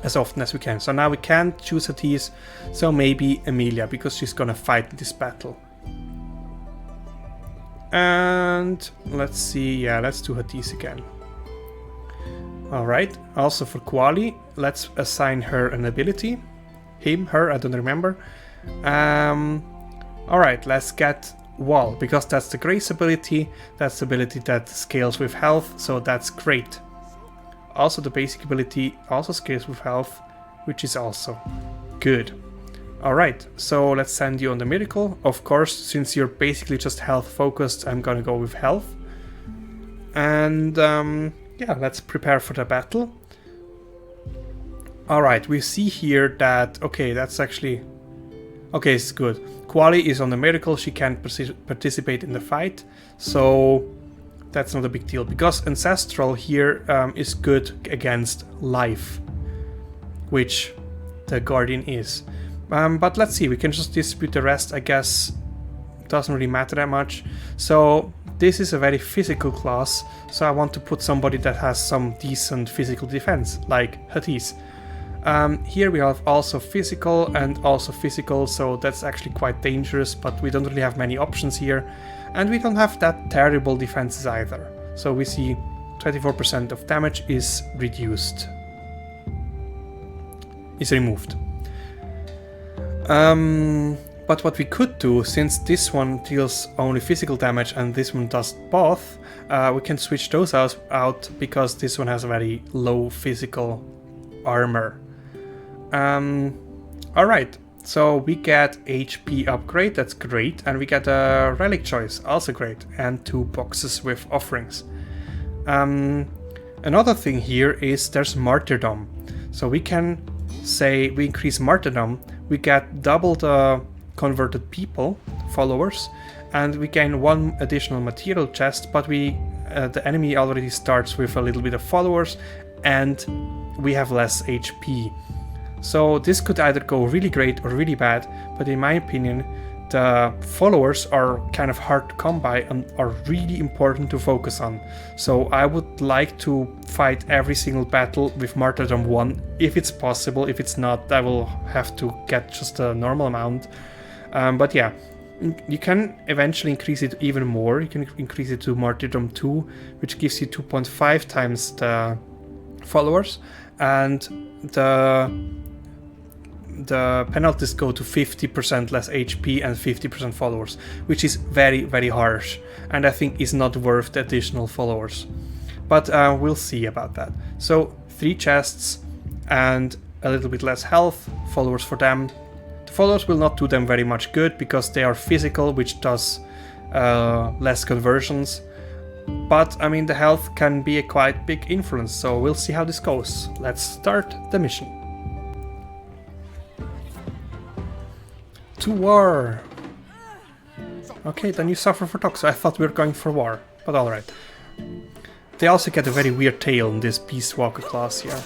[SPEAKER 1] as often as we can. So now we can't choose Hatis, so maybe Emilia, because she's gonna fight in this battle. And let's see, yeah, let's do Hatis again. Alright, also for Quali, let's assign her an ability. Him, her, I don't remember. Alright, let's get Wall, because that's the Grace ability, that's the ability that scales with health, so that's great. Also the basic ability also scales with health, which is also good. Alright, so let's send you on the miracle. Of course, since you're basically just health focused, I'm gonna go with health. And yeah, let's prepare for the battle. Alright, we see here that, okay, that's actually... Okay, it's good. Quali is on the miracle, she can't participate in the fight, so that's not a big deal. Because Ancestral here is good against life, which the Guardian is. But let's see, we can just distribute the rest, I guess. Doesn't really matter that much. So this is a very physical class, so I want to put somebody that has some decent physical defense, like Hades. Here we have also physical and also physical, so that's actually quite dangerous, but we don't really have many options here. And we don't have that terrible defenses either. So we see 24% of damage is reduced. Is removed. But what we could do, since this one deals only physical damage and this one does both, we can switch those out because this one has a very low physical armor. Alright, so we get HP upgrade, that's great, and we get a relic choice, also great, and 2 boxes with offerings. Another thing here is there's martyrdom. So we can say we increase martyrdom, we get double the converted people, followers, and we gain 1 additional material chest, but we the enemy already starts with a little bit of followers and we have less HP. So this could either go really great or really bad, but in my opinion the followers are kind of hard to come by and are really important to focus on. So I would like to fight every single battle with Martyrdom 1 if it's possible. If it's not, I will have to get just a normal amount. But yeah, you can eventually increase it even more. You can increase it to Martyrdom 2, which gives you 2.5 times the followers, and the penalties go to 50% less HP and 50% followers, which is very, very harsh, and I think is not worth the additional followers. But we'll see about that. So 3 chests and a little bit less health, followers for them. The followers will not do them very much good because they are physical, which does less conversions. But I mean, the health can be a quite big influence, so we'll see how this goes. Let's start the mission. To war! Okay, then you suffer for Tokso. I thought we were going for war, but alright. They also get a very weird tail in this Beast Walker class here.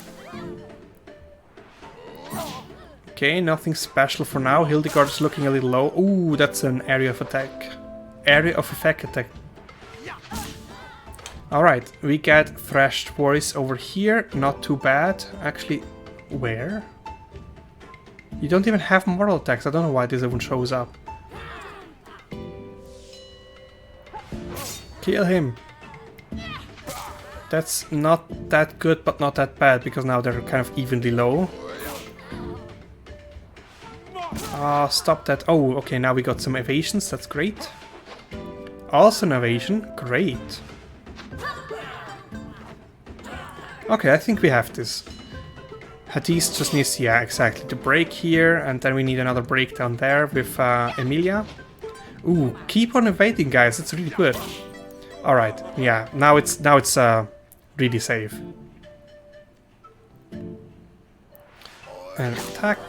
[SPEAKER 1] Okay, nothing special for now. Hildegard is looking a little low. Ooh, that's an area of attack. Area of effect attack. Alright, we get Thrashed Voice over here. Not too bad. Actually, where? You don't even have mortal attacks. I don't know why this even shows up. Kill him. That's not that good, but not that bad, because now they're kind of evenly low. Ah, stop that. Oh, okay, now we got some evasions. That's great. Also an evasion. Great. Okay, I think we have this. Hades just needs, yeah, exactly, to break here, and then we need another break down there with Emilia. Ooh, keep on evading, guys. That's really good. All right, yeah. Now it's really safe. And attack.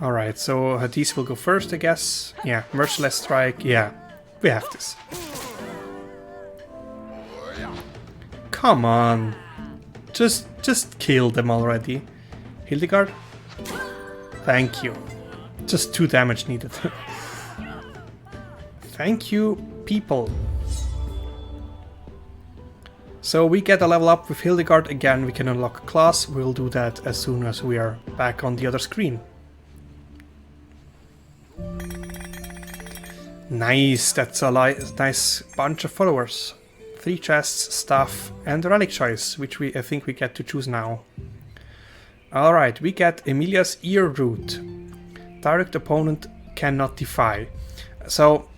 [SPEAKER 1] All right, so Hades will go first, I guess. Yeah, merciless strike. Yeah, we have this. Come on. Just kill them already. Hildegard? Thank you. Just 2 damage needed. Thank you, people. So we get a level up with Hildegard. Again, we can unlock a class. We'll do that as soon as we are back on the other screen. Nice, that's a nice bunch of followers. 3 chests, staff, and relic choice, which I think we get to choose now. Alright, we get Emilia's ear root. Direct opponent cannot defy. So,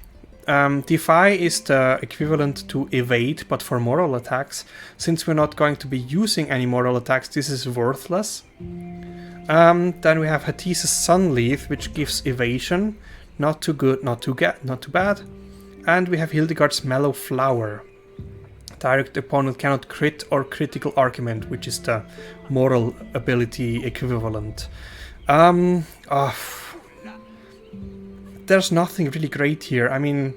[SPEAKER 1] defy is the equivalent to evade, but for mortal attacks. Since we're not going to be using any mortal attacks, this is worthless. Then we have Hades' Sunleaf, which gives evasion. Not too good, not too bad. And we have Hildegard's Mellow Flower. Direct opponent cannot crit or critical argument, which is the moral ability equivalent. There's nothing really great here. I mean,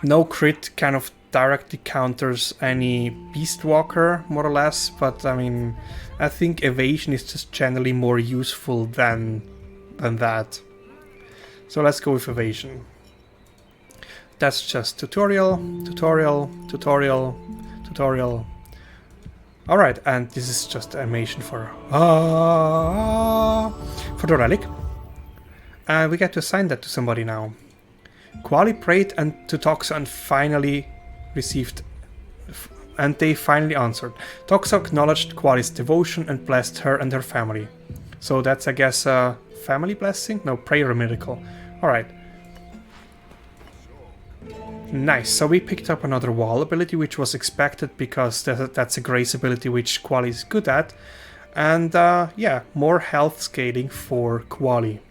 [SPEAKER 1] no crit kind of directly counters any Beast Walker, more or less, but I mean, I think evasion is just generally more useful than that. So let's go with evasion. That's just tutorial, tutorial, tutorial, tutorial. Alright, and this is just animation for the relic. And we get to assign that to somebody now. Quali prayed and to Tokso and finally received, and they finally answered. Tokso acknowledged Quali's devotion and blessed her and her family. So that's, I guess, a family blessing? No, prayer miracle. Alright. Nice, so we picked up another wall ability, which was expected because that's a grace ability which Quali is good at. And yeah, more health scaling for Quali.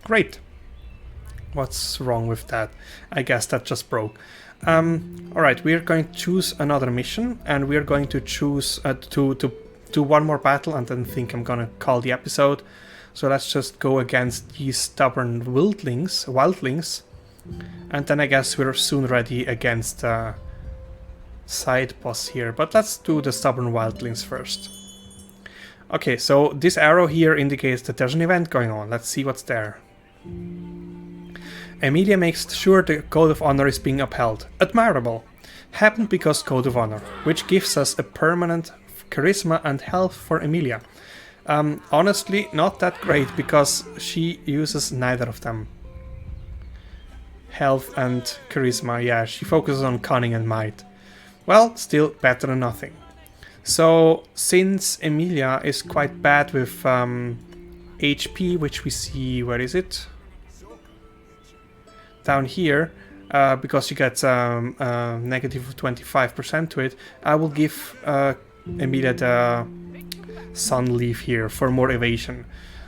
[SPEAKER 1] Great. What's wrong with that? I guess that just broke. Alright, we're going to choose another mission, and we're going to choose to do one more battle and then think I'm gonna call the episode. So let's just go against these stubborn wildlings. And then I guess we're soon ready against side boss here. But let's do the stubborn wildlings first. Okay, so this arrow here indicates that there's an event going on. Let's see what's there. Emilia makes sure the Code of Honor is being upheld. Admirable. Happened because Code of Honor, which gives us a permanent charisma and health for Emilia. Honestly, not that great because she uses neither of them. Health and charisma, yeah, she focuses on cunning and might. Well, still better than nothing. So, since Emilia is quite bad with HP, which we see, where is it? Down here, because she gets negative 25% to it, I will give Emilia the Sun Leaf here for more evasion.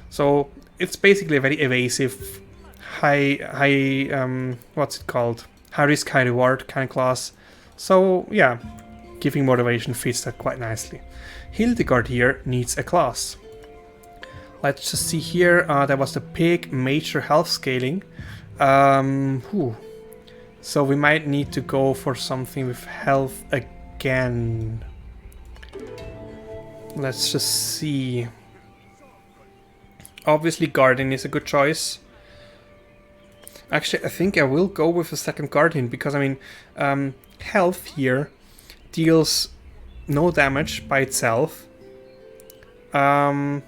[SPEAKER 1] So, it's basically a very evasive what's it called? High risk, high reward kind of class. So yeah, giving motivation fits that quite nicely. Hildegard here needs a class. Let's just see here, there was the big major health scaling. So we might need to go for something with health again. Let's just see. Obviously Guardian is a good choice. Actually, I think I will go with a second Guardian because, I mean, health here deals no damage by itself. Actually,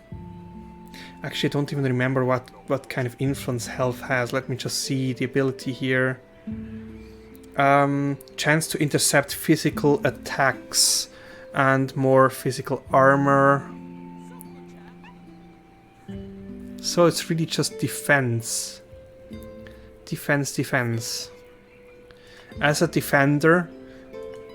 [SPEAKER 1] I don't even remember what kind of influence health has. Let me just see the ability here. Chance to intercept physical attacks and more physical armor. So it's really just defense. Defense. As a defender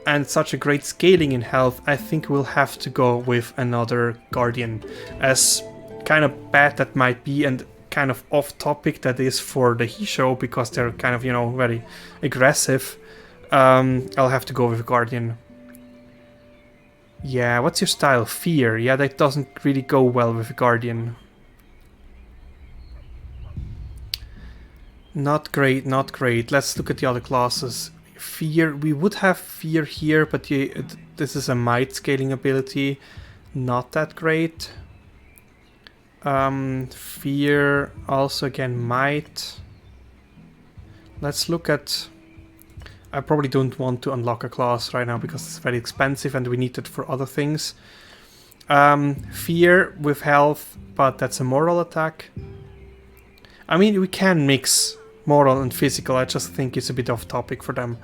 [SPEAKER 1] and such a great scaling in health, I think we'll have to go with another Guardian. As kind of bad that might be and kind of off topic that is for the Hissho because they're kind of, you know, very aggressive, I'll have to go with a Guardian. Yeah, what's your style? Fear. Yeah, that doesn't really go well with a Guardian. Not great, not great. Let's look at the other classes. Fear, we would have fear here, but this is a might scaling ability. Not that great. Fear, also again might. Let's look at... I probably don't want to unlock a class right now because it's very expensive and we need it for other things. Fear with health, but that's a moral attack. I mean, we can mix moral and physical, I just think it's a bit off topic for them.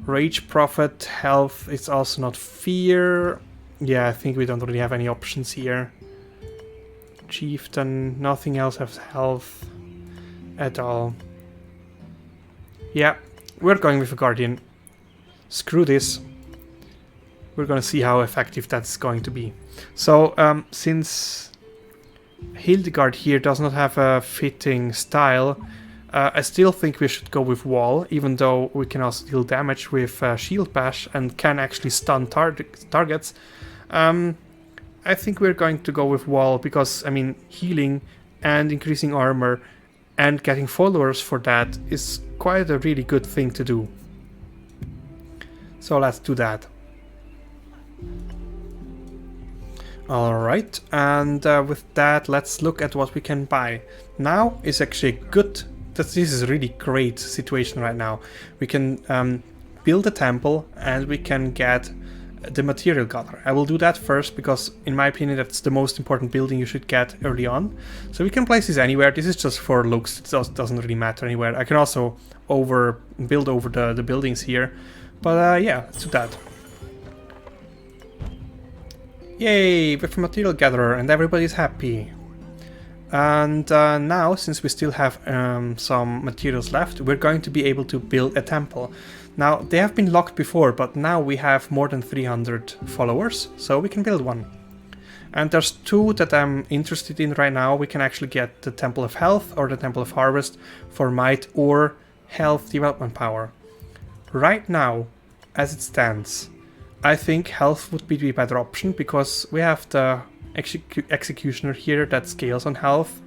[SPEAKER 1] Rage, Prophet, health, it's also not fear. Yeah, I think we don't really have any options here. Chieftain, nothing else has health at all. Yeah, we're going with a Guardian. Screw this. We're gonna see how effective that's going to be. So, since Hildegard here does not have a fitting style, I still think we should go with Wall, even though we can also deal damage with Shield Bash and can actually stun targets. I think we're going to go with Wall because, I mean, healing and increasing armor and getting followers for that is quite a really good thing to do. So let's do that. Alright, and with that, let's look at what we can buy. Now is actually good. This is a really great situation right now. We can build a temple and we can get the material gatherer. I will do that first because in my opinion that's the most important building you should get early on. So we can place this anywhere. This is just for looks. It doesn't really matter anywhere. I can also build over the buildings here. But yeah, let's do that. Yay, with a material gatherer and everybody's happy. And now, since we still have some materials left, we're going to be able to build a temple. Now, they have been locked before, but now we have more than 300 followers, so we can build one. And there's two that I'm interested in right now. We can actually get the Temple of Health or the Temple of Harvest for might or health development power. Right now, as it stands, I think health would be the better option because we have the executioner here that scales on health.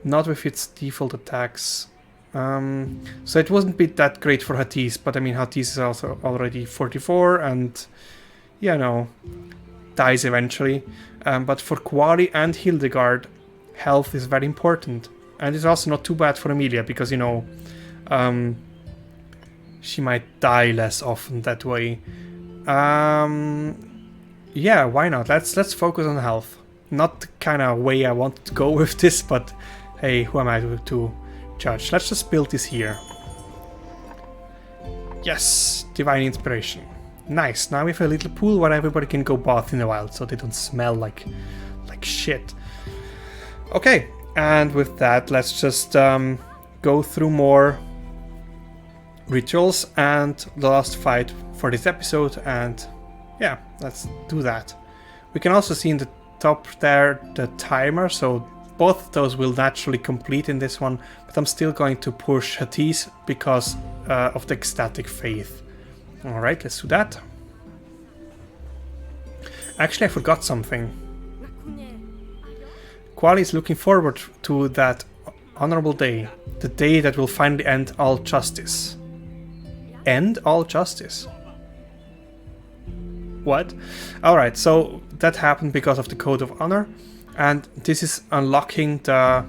[SPEAKER 1] Not with its default attacks. So it wouldn't be that great for Hades, but I mean Hades is also already 44 and, you know, dies eventually. But for Quali and Hildegard, health is very important. And it's also not too bad for Emilia because, you know, she might die less often that way. Yeah, why not? Let's focus on health. Not the kind of way I wanted to go with this, but hey, who am I to judge? Let's just build this here. Yes, divine inspiration. Nice. Now we have a little pool where everybody can go bath in the wild, so they don't smell like shit. Okay, and with that, let's just go through more rituals and the last fight for this episode, and yeah, let's do that. We can also see in the top there the timer, so both of those will naturally complete in this one, but I'm still going to push Hades because of the ecstatic faith. Alright, let's do that. Actually, I forgot something. Quali is looking forward to that honourable day, the day that will finally end all justice. End all justice? What? Alright, so that happened because of the Code of Honor, and this is unlocking the...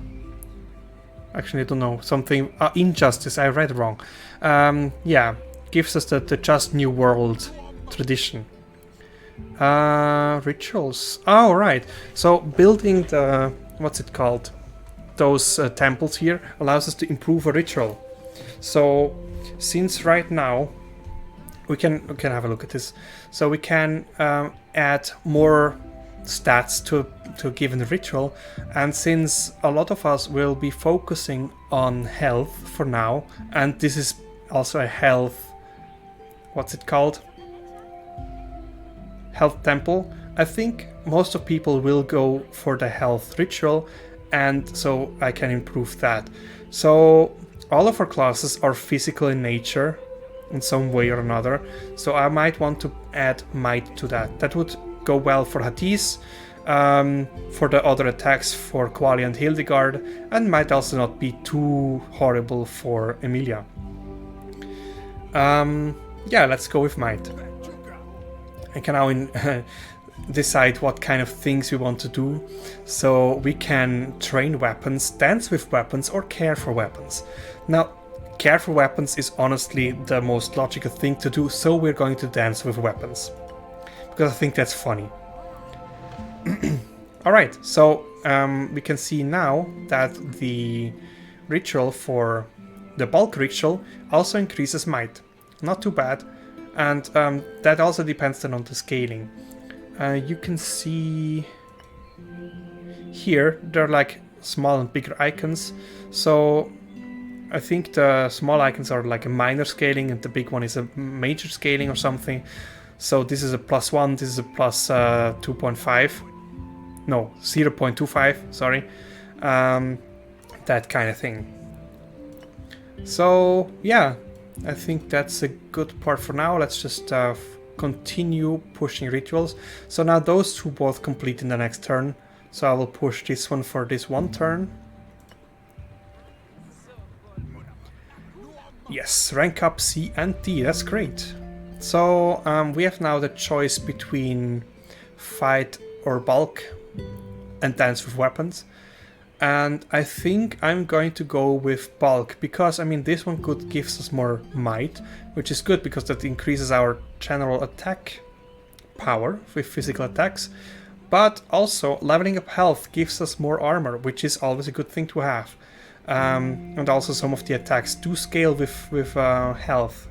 [SPEAKER 1] Actually, I don't know, something... injustice, I read wrong. Yeah, gives us the Just New World tradition. Rituals. Oh, right. So building the... What's it called? Those temples here allows us to improve a ritual. So, since right now... We can have a look at this. So we can add more stats to a given ritual, and since a lot of us will be focusing on health for now, and this is also a health, what's it called? Health temple. I think most of people will go for the health ritual, and so I can improve that. So all of our classes are physical in nature in some way or another, so I might want to add might to that. That would go well for Hades, for the other attacks for Quali and Hildegard, and might also not be too horrible for Emilia. Yeah, let's go with might. I can now decide what kind of things we want to do. So we can train weapons, dance with weapons, or care for weapons. Now, care for weapons is honestly the most logical thing to do, so we're going to dance with weapons. Because I think that's funny. Alright, so we can see now that the ritual for the bulk ritual also increases might. Not too bad. And that also depends then on the scaling. You can see here, there are like small and bigger icons. So I think the small icons are like a minor scaling and the big one is a major scaling or something. So this is a +1, this is a plus 2.5. No, 0.25, sorry. That kind of thing. So yeah, I think that's a good part for now. Let's just continue pushing rituals. So now those two both complete in the next turn. So I will push this one for this one turn. Yes, rank up C and D, that's great. So we have now the choice between fight or bulk and dance with weapons. And I think I'm going to go with bulk because, I mean, this one gives us more might, which is good because that increases our general attack power with physical attacks. But also, leveling up health gives us more armor, which is always a good thing to have. And also some of the attacks do scale with health.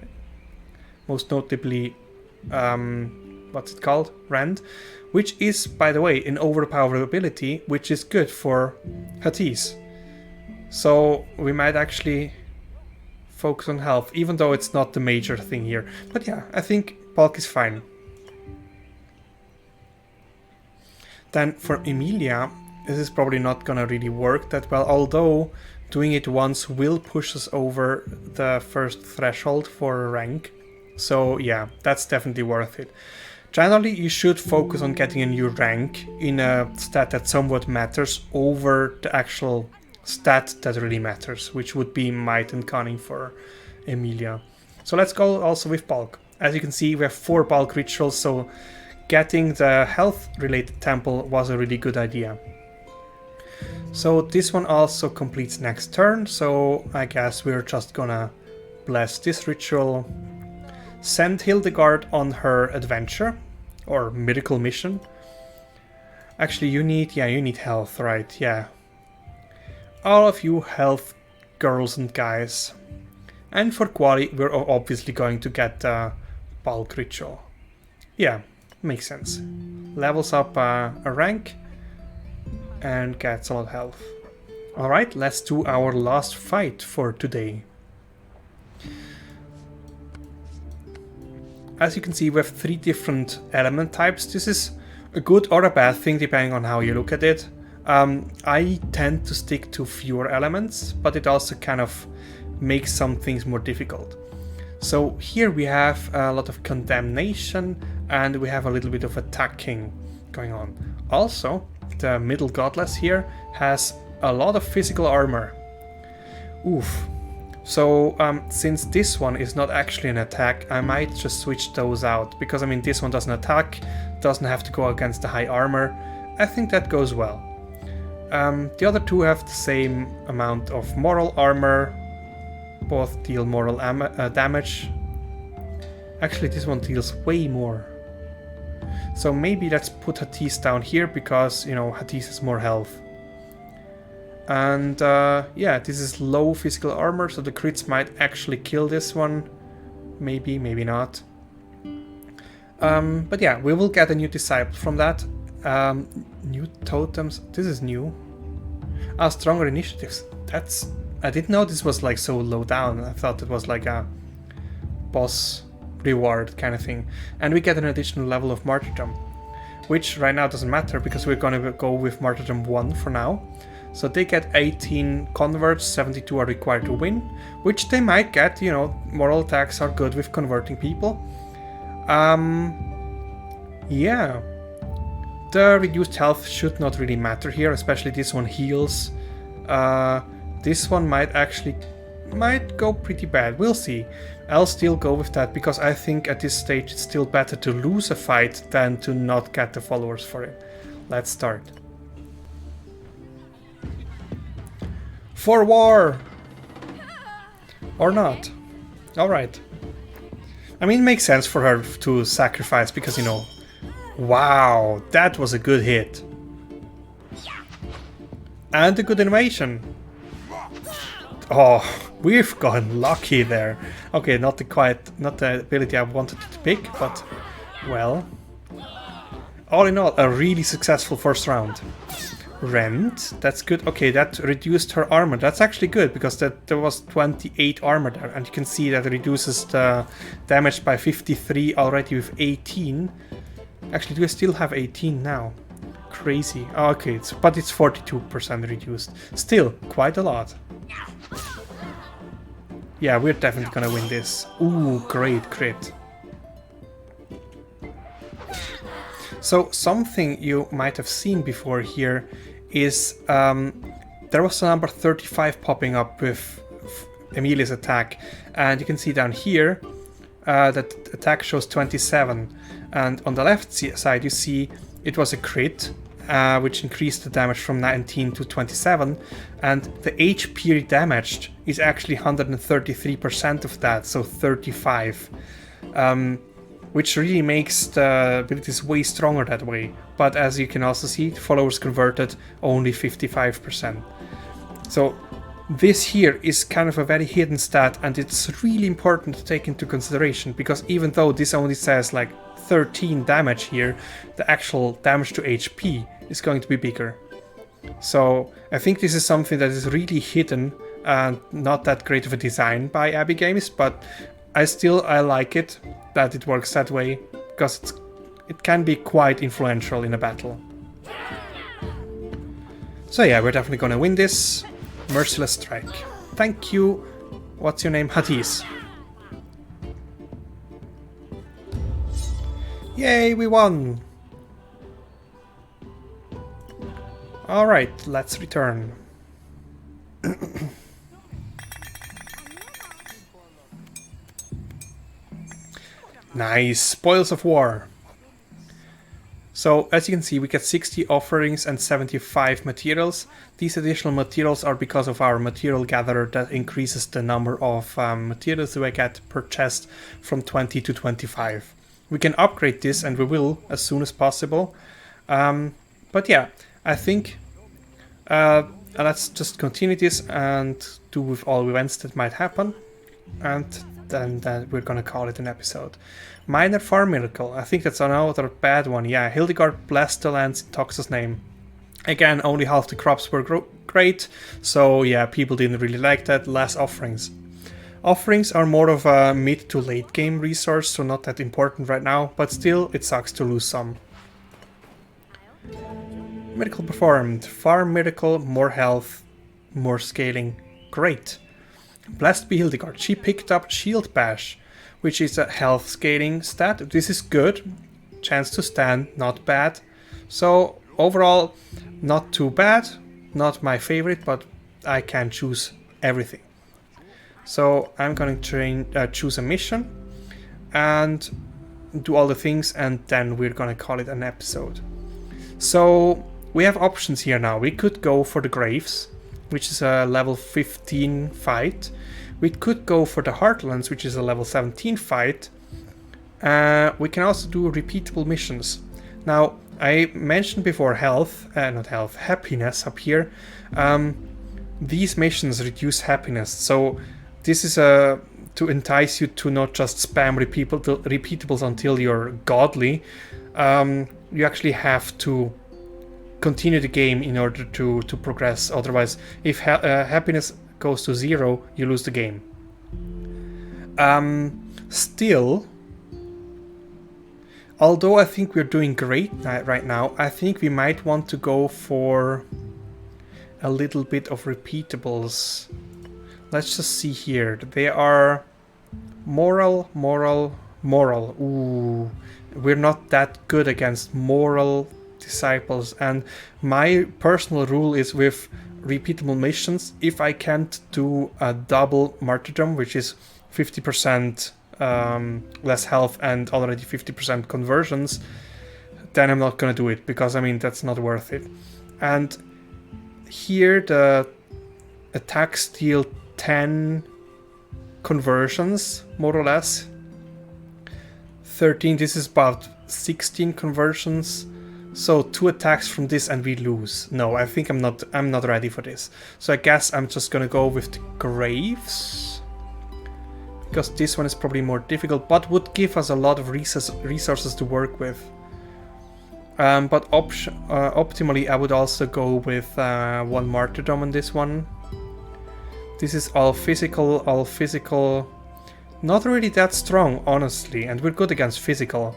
[SPEAKER 1] Most notably, what's it called? Rend. Which is, by the way, an overpowered ability, which is good for Hades. So we might actually focus on health, even though it's not the major thing here. But yeah, I think bulk is fine. Then for Emilia, this is probably not gonna really work that well, although doing it once will push us over the first threshold for rank. So yeah, that's definitely worth it. Generally, you should focus on getting a new rank in a stat that somewhat matters over the actual stat that really matters, which would be might and cunning for Emilia. So let's go also with bulk. As you can see, we have 4 bulk rituals, so getting the health-related temple was a really good idea. So this one also completes next turn, so I guess we're just gonna bless this ritual. Send Hildegard on her adventure, or miracle mission. Actually, you need health, right? Yeah. All of you health girls and guys. And for Quali, we're obviously going to get the bulk ritual. Yeah, makes sense. Levels up a rank and gets a lot of health. Alright, let's do our last fight for today. As you can see, we have 3 different element types. This is a good or a bad thing depending on how you look at it. I tend to stick to fewer elements, but it also kind of makes some things more difficult. So here we have a lot of condemnation and we have a little bit of attacking going on. Also, the middle godless here has a lot of physical armor. Oof. So, since this one is not actually an attack, I might just switch those out, because I mean this one doesn't attack, doesn't have to go against the high armor. I think that goes well. The other 2 have the same amount of moral armor, both deal moral damage. Actually, this one deals way more. So maybe let's put Hades down here, because, you know, Hades has more health. And yeah, this is low physical armor, so the crits might actually kill this one. Maybe, maybe not. But yeah, we will get a new disciple from that. New totems, this is new. Stronger initiatives, I didn't know this was like so low down. I thought it was like a boss reward kind of thing. And we get an additional level of martyrdom, which right now doesn't matter because we're gonna go with martyrdom 1 for now. So they get 18 converts, 72 are required to win, which they might get, you know, moral attacks are good with converting people. Yeah. The reduced health should not really matter here, especially this one heals. This one might go pretty bad, we'll see. I'll still go with that because I think at this stage it's still better to lose a fight than to not get the followers for it. Let's start. For war! Or not. Alright. I mean, it makes sense for her to sacrifice because, you know... Wow, that was a good hit. And a good animation. Oh, we've gotten lucky there. Okay, not the ability I wanted to pick, but... Well... All in all, a really successful first round. Rend, that's good. Okay, that reduced her armor. That's actually good because there was 28 armor there, and you can see that reduces the damage by 53 already with 18. Actually, do I still have 18 now? Crazy. Oh, okay, but it's 42% reduced. Still, quite a lot. Yeah, we're definitely gonna win this. Ooh, great crit. So, something you might have seen before here is there was a number 35 popping up with Emilia's attack. And you can see down here that attack shows 27. And on the left side you see it was a crit, which increased the damage from 19 to 27. And the HP damaged is actually 133% of that, so 35. Which really makes the abilities way stronger that way. But as you can also see, followers converted only 55%. So this here is kind of a very hidden stat, and it's really important to take into consideration, because even though this only says like 13 damage here, the actual damage to HP is going to be bigger. So I think this is something that is really hidden and not that great of a design by Abbey Games, but I like it that it works that way, because it can be quite influential in a battle. So yeah, we're definitely gonna win this. Merciless Strike. Thank you. What's your name? Hadis. Yay, we won! Alright, let's return. Nice! Spoils of War! So, as you can see, we get 60 offerings and 75 materials. These additional materials are because of our material gatherer that increases the number of materials we get per chest from 20 to 25. We can upgrade this, and we will as soon as possible. But yeah, I think let's just continue this and do with all events that might happen. And then we're gonna call it an episode. Minor Farm Miracle. I think that's another bad one. Yeah, Hildegard blessed the lands in Tokso's name. Again, only half the crops were great, so yeah, people didn't really like that. Less offerings. Offerings are more of a mid to late game resource, so not that important right now, but still, it sucks to lose some. Miracle performed. Farm Miracle, more health, more scaling. Great. Blessed be Hildegard. She picked up Shield Bash, which is a health scaling stat. This is good. Chance to stand, not bad. So overall, not too bad. Not my favorite, but I can choose everything. So I'm going to choose a mission and do all the things, and then we're going to call it an episode. So we have options here now. We could go for the Graves, which is a level 15 fight. We could go for the Heartlands, which is a level 17 fight. We can also do repeatable missions. Now, I mentioned before happiness up here. These missions reduce happiness, so this is to entice you to not just spam repeatables until you're godly. You actually have to continue the game in order to progress. Otherwise, if happiness goes to 0, you lose the game. Still, although I think we're doing great right now, I think we might want to go for a little bit of repeatables. Let's just see here. They are moral. Ooh, we're not that good against moral disciples, and my personal rule is with repeatable missions, if I can't do a double martyrdom, which is 50% less health and already 50% conversions, then I'm not gonna do it, because I mean that's not worth it. And here the attacks deal 10 conversions, more or less. 13, this is about 16 conversions. So 2 attacks from this and we lose. No, I think I'm not ready for this. So I guess I'm just gonna go with the Graves, because this one is probably more difficult, but would give us a lot of resources to work with. But optimally, I would also go with 1 martyrdom on this one. This is all physical. Not really that strong, honestly, and we're good against physical.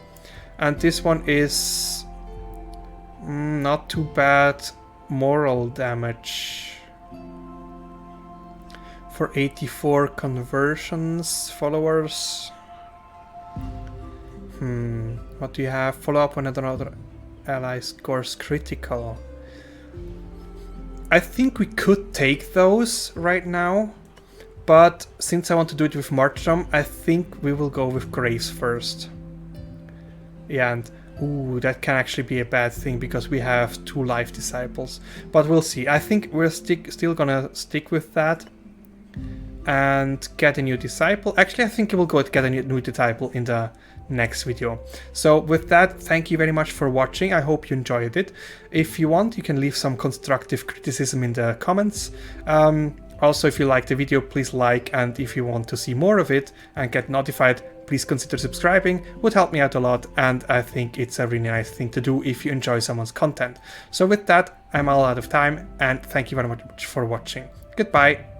[SPEAKER 1] And this one is not too bad moral damage. For 84 conversions, followers. What do you have? Follow up when another ally scores critical. I think we could take those right now, But since I want to do it with Martyrdom, I think we will go with Graves first. Yeah, and ooh, that can actually be a bad thing because we have 2 life disciples. But we'll see. I think we're still gonna stick with that and get a new disciple. Actually, I think we'll go and get a new disciple in the next video. So with that, thank you very much for watching. I hope you enjoyed it. If you want, you can leave some constructive criticism in the comments. Also, if you liked the video, please like, and if you want to see more of it and get notified, please consider subscribing. Would help me out a lot, and I think it's a really nice thing to do if you enjoy someone's content. So with that, I'm all out of time, and thank you very much for watching. Goodbye.